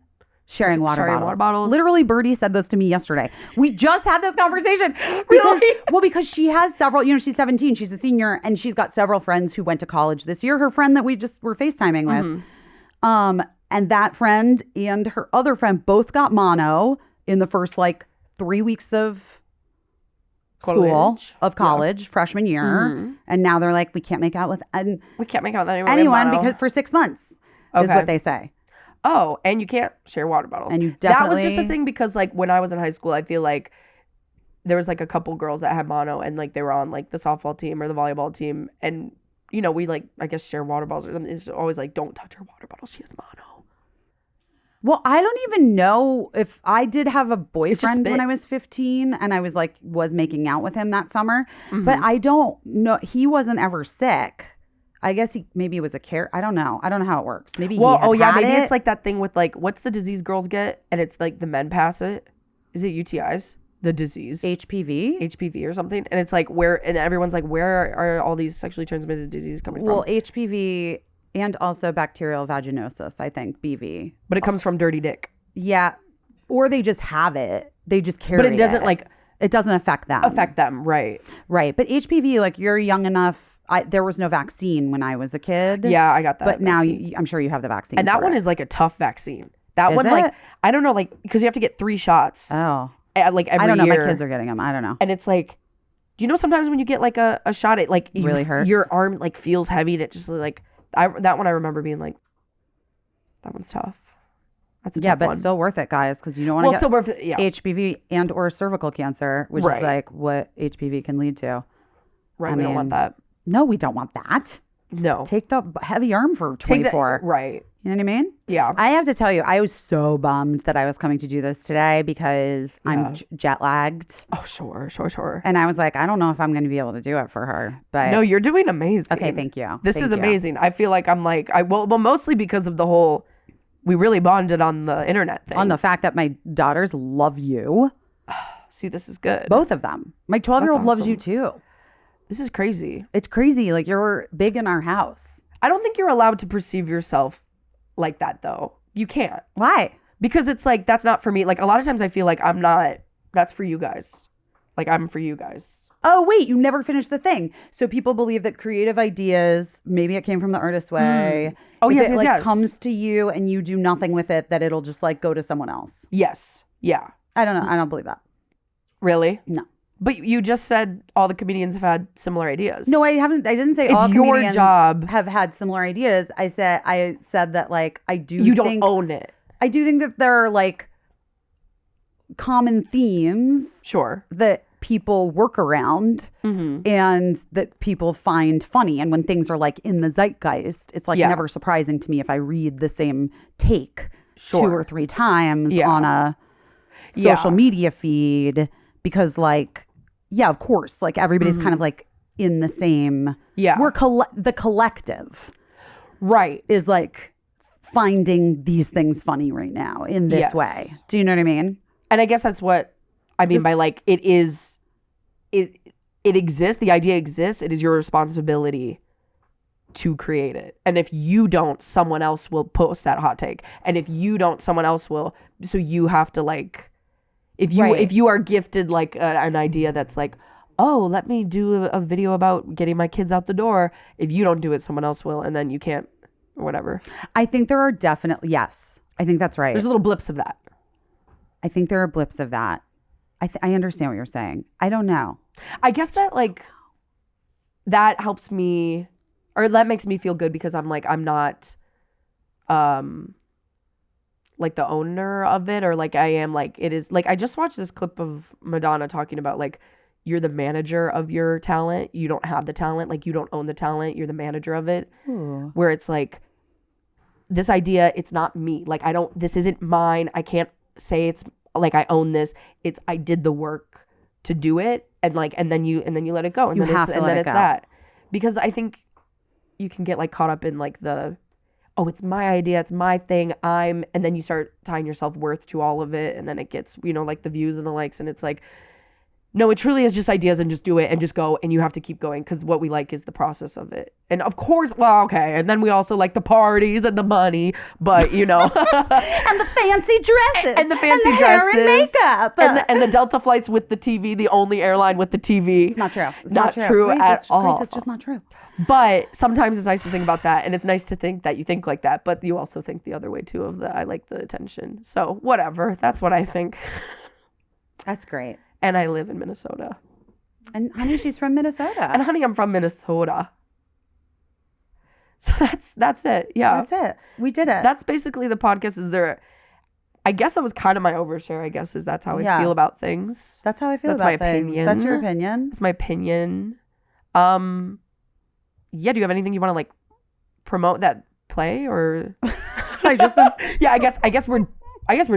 Sharing water bottles. Literally, Birdie said this to me yesterday. We just had this conversation. Really? Because she has several, she's 17, she's a senior, and she's got several friends who went to college this year. Her friend that we just were FaceTiming with. And that friend and her other friend both got mono in the first 3 weeks of college, freshman year. And now they're like, we can't make out with anyone because for 6 months is what they say. Oh, and you can't share water bottles. And you definitely... That was just a thing because when I was in high school, I feel like there was a couple girls that had mono and they were on the softball team or the volleyball team. And, we I guess share water bottles or something. It's always don't touch her water bottle. She has mono. Well, I don't even know if I did have a boyfriend when I was 15 and I was making out with him that summer. Mm-hmm. But I don't know. He wasn't ever sick. I guess maybe it was a care. I don't know. I don't know how it works. Maybe maybe it's that thing with what's the disease girls get? And it's the men pass it. Is it UTIs? The disease. HPV or something. And it's and everyone's where are all these sexually transmitted diseases coming from? Well, HPV and also bacterial vaginosis, I think, BV. But it comes from dirty dick. Yeah. Or they just have it. They just carry it. But it doesn't it doesn't affect them. Right. Right. But HPV, you're young enough. there was no vaccine when I was a kid. Yeah, I got that. But now vaccine. I'm sure you have the vaccine. And that for one it. is like a tough vaccine. That Is one, it? like, I don't know, like, because you have to get 3 shots. Oh. Like every I don't know. year. My kids are getting them. I don't know. And it's like, do you know sometimes when you get like a shot, it like really hurts? Your arm like feels heavy and it just like, that one I remember being like, that one's tough. That's a tough but one. still worth it, guys, because you don't want to get still worth it, yeah. HPV and or cervical cancer, which is like what HPV can lead to. Right, we don't want that. No, we don't want that. No. Take the heavy arm for 24. Right. You know what I mean? Yeah. I have to tell you, I was so bummed that I was coming to do this today because I'm jet lagged. Oh, sure. And I was like, I don't know if I'm going to be able to do it for her. But no, you're doing amazing. Okay, thank you. This is amazing. I feel like I'm like, well, mostly because of the whole, we really bonded on the internet thing. On the fact that my daughters love you. See, this is good. Both of them. My 12-year-old loves awesome. you too. This is crazy. It's crazy. Like, you're big in our house. I don't think you're allowed to perceive yourself like that, though. You can't. Why? Because it's like, that's not for me. Like, a lot of times I feel like I'm not, that's for you guys. Like, I'm for you guys. Oh, wait, you never finished the thing. So people believe that creative ideas, maybe it came from the artist way. Oh, if yes, it, yes, like, yes. comes to you and you do nothing with it, that it'll just like go to someone else. Yes. Yeah. I don't know. I don't believe that. Really? No. But you just said all the comedians have had similar ideas. No, I haven't. I didn't say It's all your comedians job. have had similar ideas. I said that like I do. You think, don't own it. I do think that there are like common themes Sure. that people work around and that people find funny. And when things are like in the zeitgeist, it's like never surprising to me if I read the same take 2 or 3 times on a social media feed, because like, yeah, of course, like everybody's kind of like in the same, we're the collective Right. is like finding these things funny right now in this way. Do you know what I mean? And I guess that's what I mean by like, it exists. The idea exists. It is your responsibility to create it. And if you don't, someone else will post that hot take. And if you don't, someone else will. So you have to like, if you are gifted like an idea that's like, oh, let me do a video about getting my kids out the door. If you don't do it, someone else will. And then you can't, or whatever. I think there are definitely, yes, I think that's right. There's little blips of that. I think there are blips of that. I understand what you're saying. I don't know. I guess that like that helps me, or that makes me feel good because I'm like, I'm not like the owner of it, or like I am like, it is like, I just watched this clip of Madonna talking about like, you're the manager of your talent. You don't have the talent. Like you don't own the talent. You're the manager of it. Ooh. Where it's like, this idea, it's not me. Like this isn't mine. I can't say it's like I own this. It's I did the work to do it, and like and then you let it go, and then it's that. Because I think you can get like caught up in like oh, it's my idea, it's my thing, and then you start tying your self-worth to all of it, and then it gets, like the views and the likes, and it's like, no, it truly is just ideas, and just do it and just go, and you have to keep going because what we like is the process of it. And of course, well, okay, and then we also like the parties and the money, but and the fancy dresses and the fancy and the dresses hair and makeup and the Delta flights with the TV, the only airline with the TV. It's not true. It's not true at all. It's just not true. But sometimes it's nice to think about that, and it's nice to think that you think like that, but you also think the other way too of I like the attention. So whatever, that's what I think. That's great. And I live in Minnesota. And honey, she's from Minnesota. And honey, I'm from Minnesota. So that's it. Yeah. That's it. We did it. That's basically the podcast. I guess that was kind of my overshare, I guess, is that's how I feel about things. That's how I feel that's about my things. Opinion. That's your opinion. That's my opinion. Yeah, do you have anything you want to like promote that play or I just been Yeah, I guess we're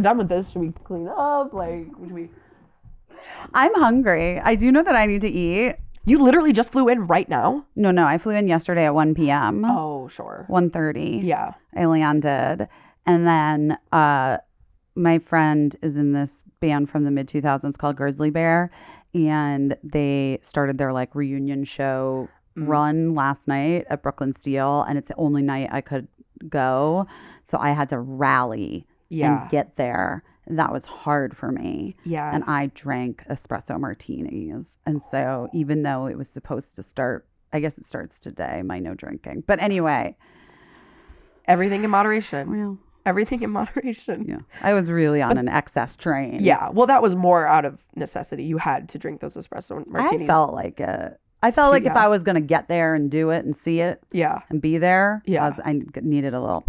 done with this. Should we clean up? Like, should we I'm hungry. I do know that I need to eat. You literally just flew in right now? No, I flew in yesterday at 1 p.m. Oh, sure. 1:30. Yeah. I landed. And then my friend is in this band from the mid-2000s called Grizzly Bear. And they started their like reunion show run last night at Brooklyn Steel. And it's the only night I could go. So I had to rally and get there. That was hard for me. Yeah. And I drank espresso martinis. And so even though it was supposed to start I guess it starts today, my no drinking. But anyway. Everything in moderation. Well, everything in moderation. Yeah. I was really on an excess train. Yeah. Well, that was more out of necessity. You had to drink those espresso martinis. I felt like it. I felt like if I was going to get there and do it and see it and be there, I needed a little.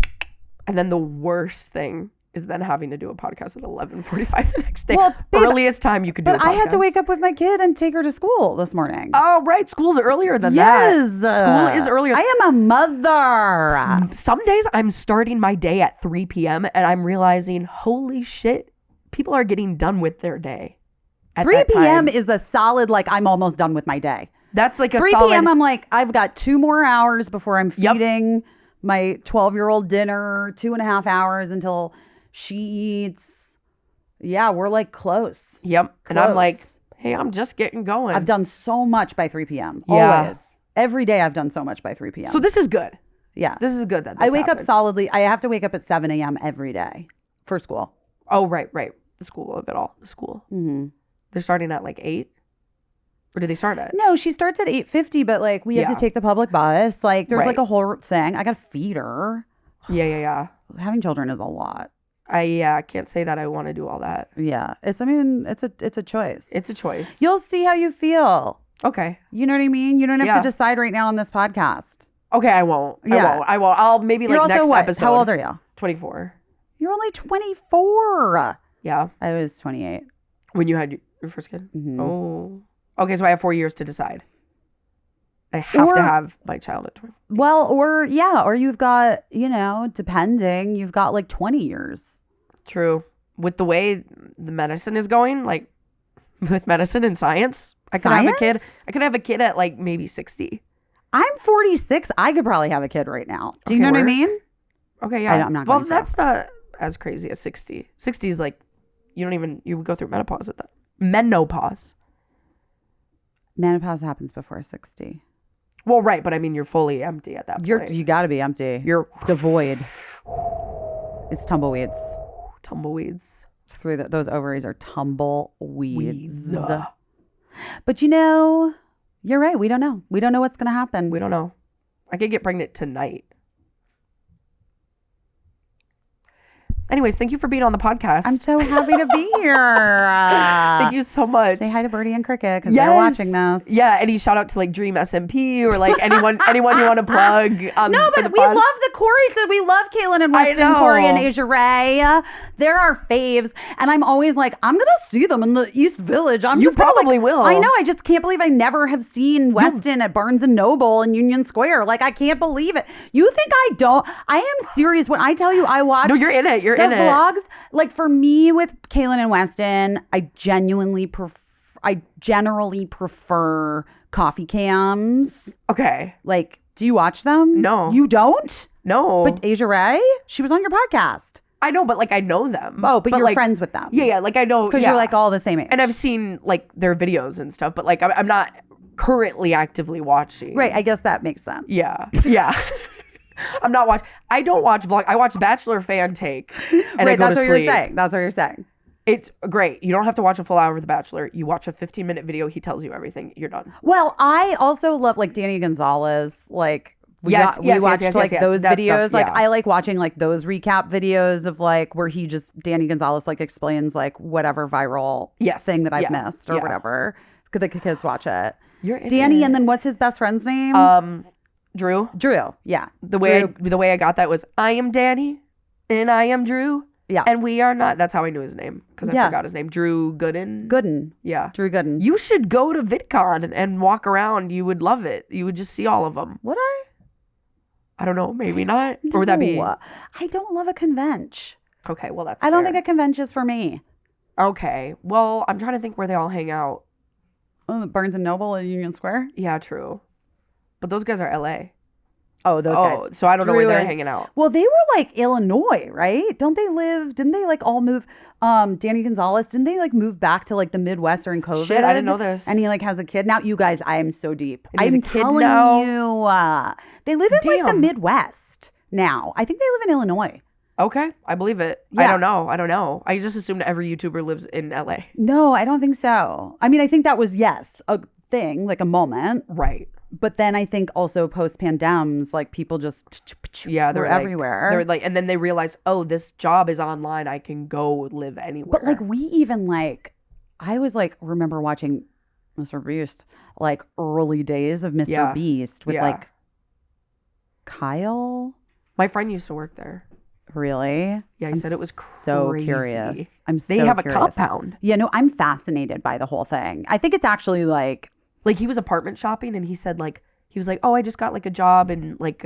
And then the worst thing is then having to do a podcast at 11:45 the next day. Well, babe, earliest time you could do a podcast. But I had to wake up with my kid and take her to school this morning. Oh, right. School's earlier than that. School is earlier. I am a mother. Some days I'm starting my day at 3 p.m. and I'm realizing, holy shit, people are getting done with their day. 3 p.m. is a solid, like, I'm almost done with my day. That's like a 3 solid... p.m. I'm like, I've got 2 more hours before I'm feeding my 12-year-old dinner, 2.5 hours until she eats. Yeah, we're like close. Yep. And I'm like, hey, I'm just getting going. I've done so much by 3 p.m. Always. Every day I've done so much by 3 p.m. So this is good. Yeah. This is good that this I wake happens. up solidly. I have to wake up at 7 a.m. every day for school. Oh, right. The school of it all. The school. Mm-hmm. They're starting at like 8? Or do they start at? No, she starts at 8:50, but like we have to take the public bus. Like there's like a whole thing. I got to feed her. Yeah. Having children is a lot. I can't say that I want to do all that. Yeah. It's a choice. It's a choice. You'll see how you feel. Okay. You know what I mean? You don't have to decide right now on this podcast. Okay, I won't. Yeah. I won't. I'll maybe You're like also next episode. How old are you? 24. You're only 24. Yeah. I was 28. When you had your first kid? Mm-hmm. Oh. Okay, so I have 4 years to decide. I have to have my child at 24. Well, or you've got, depending, you've got like 20 years. True. With the way the medicine is going, like with medicine and science, I could have a kid at like maybe 60. I'm 46. I could probably have a kid right now. Do you know what I mean? Okay, yeah. I'm not well, going to. That's not as crazy as 60. 60 is like, you would go through menopause at that. Menopause. Menopause happens before 60. Well, right, but I mean, you're fully empty at that point. You got to be empty. You're devoid. It's tumbleweeds. Tumbleweeds. Through those ovaries are tumbleweeds. Weeds. But you're right. We don't know. We don't know what's going to happen. We don't know. I could get pregnant tonight. Anyways, thank you for being on the podcast. I'm so happy to be here. Thank you so much. Say hi to Birdie and Cricket because they're watching this. Yeah, any shout out to like Dream SMP or like anyone you want to plug? No, but we love the Corey. So we love Kaylin and Weston, Corey and Asia Ray. They're our faves, and I'm always like, I'm gonna see them in the East Village. You probably will. I know. I just can't believe I never have seen Weston at Barnes and Noble in Union Square. Like I can't believe it. You think I don't? I am serious when I tell you I watch. No, you're in it. You're in it. Vlogs, like for me with Kaylin and Weston, I generally prefer coffee cams. Okay. Like, do you watch them? No. You don't? No. But Asia Ray, she was on your podcast. I know, but like I know them. Oh, but you're like, friends with them. Yeah, like I know. Because you're like all the same age. And I've seen like their videos and stuff, but like I'm not currently actively watching. Right, I guess that makes sense. Yeah. I'm not watching. I don't watch vlog. I watch Bachelor Fan Take. And I go that's to what sleep. you're saying. That's what you're saying. It's great. You don't have to watch a full hour of The Bachelor. You watch a 15-minute video. He tells you everything. You're done. Well, I also love like Danny Gonzalez. Like we watched those videos. Stuff, like I like watching like those recap videos of like where Danny Gonzalez like explains like whatever viral thing that I've missed or whatever. Because the kids watch it. You're in Danny, it. and then what's his best friend's name? Drew, yeah. The way I got that was I am Danny and I am Drew. Yeah. And we are not. That's how I knew his name because I forgot his name. Drew Gooden. Yeah. Drew Gooden. You should go to VidCon and walk around. You would love it. You would just see all of them. Would I? I don't know. Maybe not. Or would that be? I don't love a convention. Okay. Well, that's I don't fair. think a convention is for me. Okay. Well, I'm trying to think where they all hang out. Oh, Barnes and Noble in Union Square? Yeah, true. But those guys are LA. Oh, those guys. So I don't know where they're hanging out. Well, they were like Illinois, right? Didn't they like all move? Danny Gonzalez, didn't they like move back to like the Midwest during COVID? Shit, I didn't know this. And he like has a kid. Now, you guys, I am so deep. I'm telling you. They live in like the Midwest now. I think they live in Illinois. Okay, I believe it. Yeah. I don't know. I just assumed every YouTuber lives in LA. No, I don't think so. I mean, I think that was, a thing, like a moment. Right. But then I think also post-pandems, like people just they're were everywhere. They're like, and then they realize, oh, this job is online. I can go live anywhere. But like we even like, I was like, remember watching Mr. Beast, like early days of Mr. Beast with like Kyle. My friend used to work there. Really? Yeah, he said it was so crazy. Curious. They have a compound. Yeah, no, I'm fascinated by the whole thing. I think it's actually like he was apartment shopping and he said like, he was like, oh, I just got like a job in like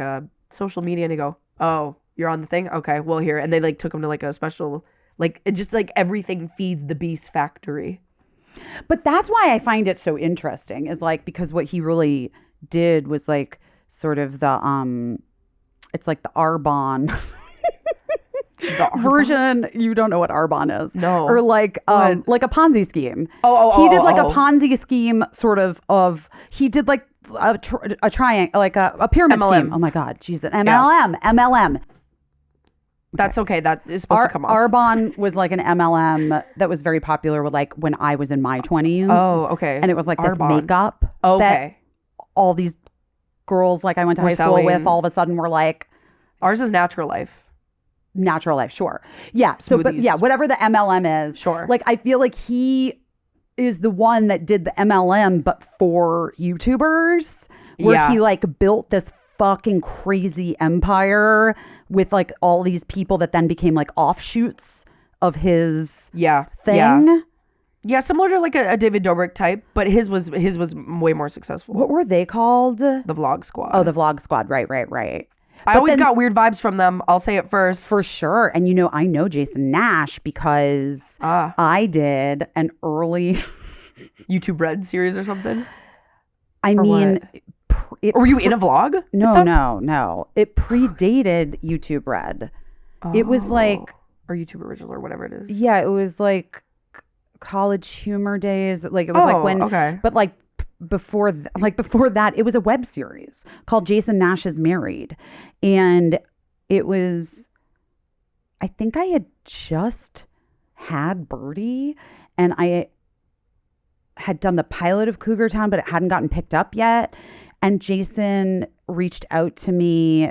social media. And they go, oh, you're on the thing? Okay, well here. And they like took him to like a special, like it just like everything feeds the Beast factory. But that's why I find it so interesting is like, because what he really did was like sort of the, it's like the Arbonne version. You don't know what Arbonne is. No. Or like a Ponzi scheme. He did like a Ponzi scheme sort of he did like a triangle, like a pyramid scheme. Oh my God, Jesus. MLM. That's okay. That is supposed to come off. Arbonne was like an MLM that was very popular with like when I was in my 20s. Oh, okay. And it was like this makeup. Okay. That all these girls like I went to high school with all of a sudden were like. Ours is Natural Life. Natural Life, sure. Yeah. So, but yeah, whatever the MLM is. Sure. Like I feel like he is the one that did the MLM, but for YouTubers, where he like built this fucking crazy empire with like all these people that then became like offshoots of his thing. Yeah, similar to like a David Dobrik type, but his was way more successful. What were they called? The Vlog Squad. Oh, the Vlog Squad. Right. I always got weird vibes from them. I'll say it first. For sure. And you know, I know Jason Nash because I did an early YouTube Red series or something. Or were you in a vlog? No. It predated YouTube Red. It was like or YouTube Original or whatever it is. Yeah, it was like College Humor days. Like it was like when but like before that it was a web series called Jason Nash is Married, and it was, I think I had just had Birdie and I had done the pilot of Cougar Town, but it hadn't gotten picked up yet, and Jason reached out to me.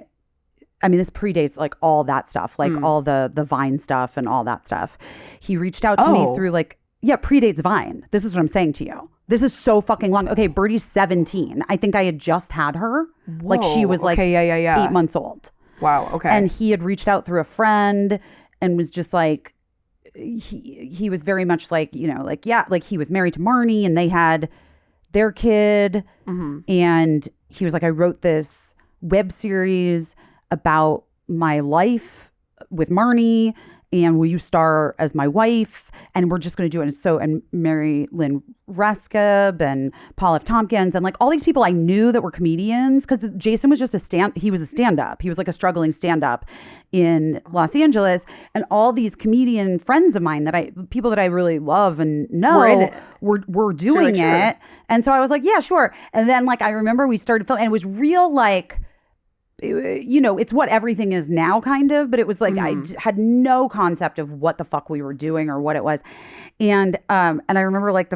I mean, this predates like all that stuff, like all the Vine stuff and all that stuff. He reached out to me through like, predates Vine. This is what I'm saying to you. This is so fucking long. Okay, Birdie's 17. I think I had just had her. Whoa, like she was like 8 months old. Wow, okay. And he had reached out through a friend and was just like, he was very much like, you know, like, yeah, like he was married to Marnie and they had their kid. Mm-hmm. And he was like, I wrote this web series about my life with Marnie, and will you star as my wife? And we're just going to do it. And Mary Lynn Reskeb and Paul F. Tompkins and like all these people I knew that were comedians, because Jason was just he was a stand-up. He was like a struggling stand-up in Los Angeles. And all these comedian friends of mine people that I really love and know were doing it. And so I was like, yeah, sure. And then like, I remember we started filming and it was real like, you know, it's what everything is now kind of, but it was like I had no concept of what the fuck we were doing or what it was. And I remember like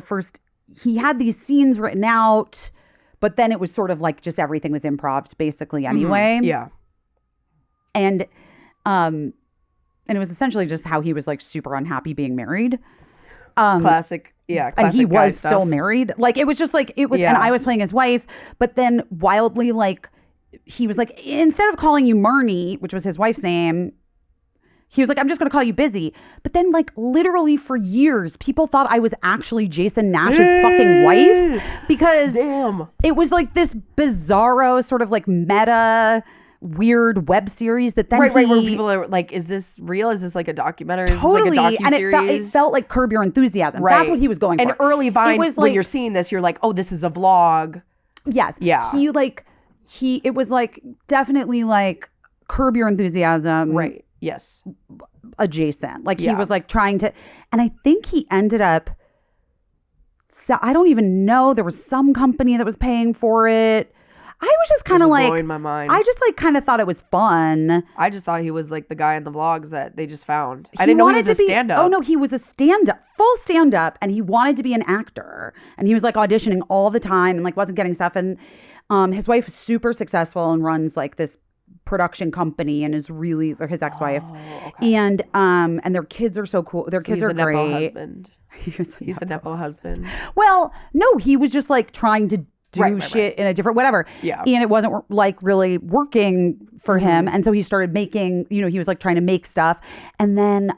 he had these scenes written out, but then it was sort of like just everything was improv basically anyway. Yeah. And it was essentially just how he was like super unhappy being married. Classic. And he was still married. Like it was just like and I was playing his wife, but then wildly like he was like, instead of calling you Marnie, which was his wife's name, he was like, I'm just going to call you Busy. But then like literally for years, people thought I was actually Jason Nash's fucking wife, because it was like this bizarro sort of like meta weird web series that then right where people are like, is this real? Is this like a documentary? Totally. Is this like a docuseries? And it felt like Curb Your Enthusiasm. Right. That's what he was going for. And early Vine, it was when like, you're seeing this, you're like, oh, this is a vlog. Yes. Yeah. It was like definitely like Curb Your Enthusiasm. Right. Yes. Adjacent. Like he was like trying to, and I think he ended up, so I don't even know. There was some company that was paying for it. I was just kind of like, blowing my mind. I just like kind of thought it was fun. I just thought he was like the guy in the vlogs that they just found. I didn't know he was a stand-up. Oh no, he was a stand-up, full stand-up, and he wanted to be an actor. And he was like auditioning all the time and like wasn't getting stuff. And his wife is super successful and runs like this production company and is really his ex-wife. Oh, okay. And their kids are so cool. Their kids are great. Nepo husband. He's a Nepo husband. Well, no, he was just like trying to do shit in a different whatever. Yeah. And it wasn't like really working for him. And so he started making, you know, he was like trying to make stuff. And then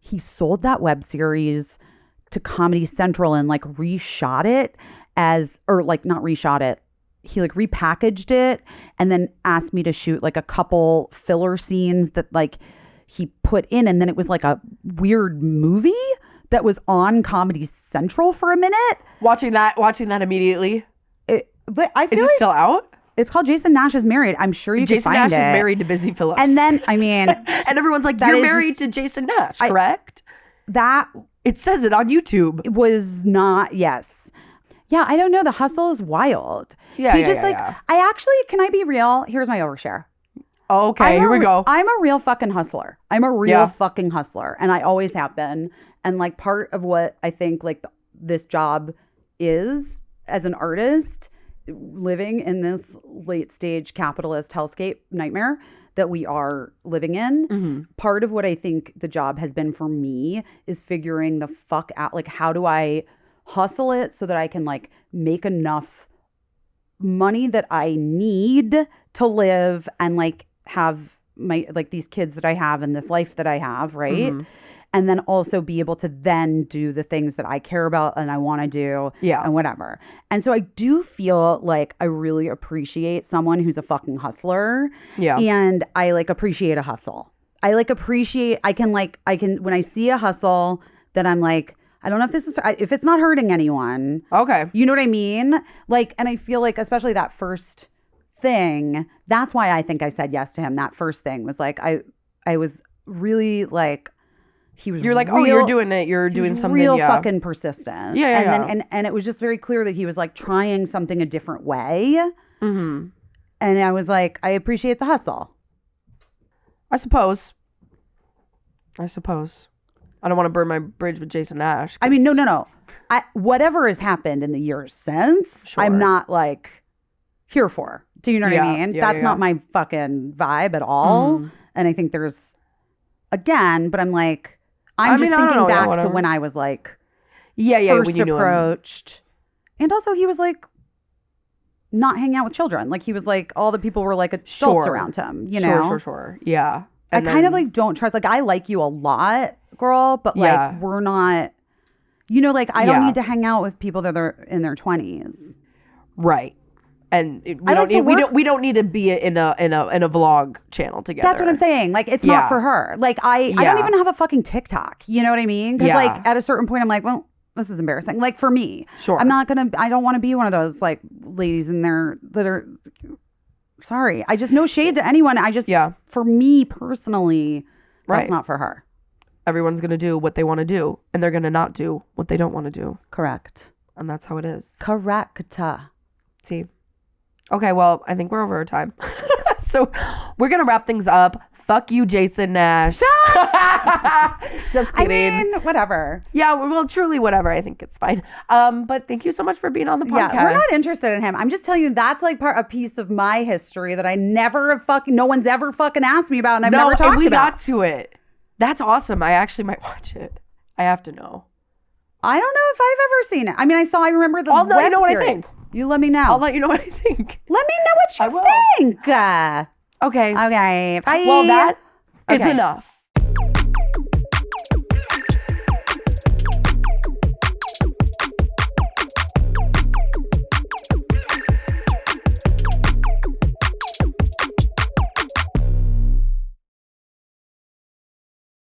he sold that web series to Comedy Central and like reshot it or like not reshot it. He like repackaged it and then asked me to shoot like a couple filler scenes that like he put in. And then it was like a weird movie that was on Comedy Central for a minute. Watching that immediately. But I feel Is it still out? It's called Jason Nash is Married. I'm sure you can find it. Jason Nash is married to Busy Phillips. And then, I mean... and everyone's like, you're married to Jason Nash, correct? It says it on YouTube. It was not, yes. Yeah, I don't know. The hustle is wild. Yeah, I actually, can I be real? Here's my overshare. Okay, here we go. I'm a real fucking hustler. I'm a real fucking hustler. And I always have been. And like part of what I think like this job is as an artist, living in this late stage capitalist hellscape nightmare that we are living in. Part of what I think the job has been for me is figuring the fuck out, like how do I hustle it so that I can like make enough money that I need to live and like have my like these kids that I have and this life that I have, right? And then also be able to then do the things that I care about and I want to do and whatever. And so I do feel like I really appreciate someone who's a fucking hustler. Yeah. And I like appreciate a hustle. I like appreciate, I can when I see a hustle that I'm like, I don't know if it's not hurting anyone. Okay. You know what I mean? Like, and I feel like especially that first thing, that's why I think I said yes to him. That first thing was like, I was really like, you're like, oh, you're doing it. You're doing something real fucking persistent. Yeah. And it was just very clear that he was like trying something a different way. And I was like, I appreciate the hustle. I suppose. I don't want to burn my bridge with Jason Nash. I mean, no. Whatever has happened in the years since, I'm not like here for. Do you know what I mean? That's not my fucking vibe at all. And I think there's, again, but I'm like, I'm just thinking back to when I was like, first approached. And also he was like, not hanging out with children. Like he was like, all the people were like adults around him, you know? Sure. Yeah. I kind of like don't trust, like I like you a lot, girl, but like we're not, you know, like I don't need to hang out with people that are in their 20s. Right. And we don't need to be in a vlog channel together. That's what I'm saying. Like it's not for her. Like I don't even have a fucking TikTok. You know what I mean? Because like at a certain point I'm like, well, this is embarrassing. Like for me, I don't want to be one of those like ladies in there that are, sorry. I just no shade to anyone. I just, for me personally, that's not for her. Everyone's going to do what they want to do and they're going to not do what they don't want to do. Correct. And that's how it is. Correct. See. Okay, well, I think we're over our time. So we're going to wrap things up. Fuck you, Jason Nash. Just kidding. I mean, whatever. Yeah, well, truly whatever. I think it's fine. But thank you so much for being on the podcast. Yeah, we're not interested in him. I'm just telling you that's like a piece of my history that I never no one's ever fucking asked me about and I've never talked about. And we got to it. That's awesome. I actually might watch it. I have to know. I don't know if I've ever seen it. I mean, I remember the web you know series. What I think. You let me know. I'll let you know what I think. Let me know what you think. Okay. Okay. Bye. Well, that is enough.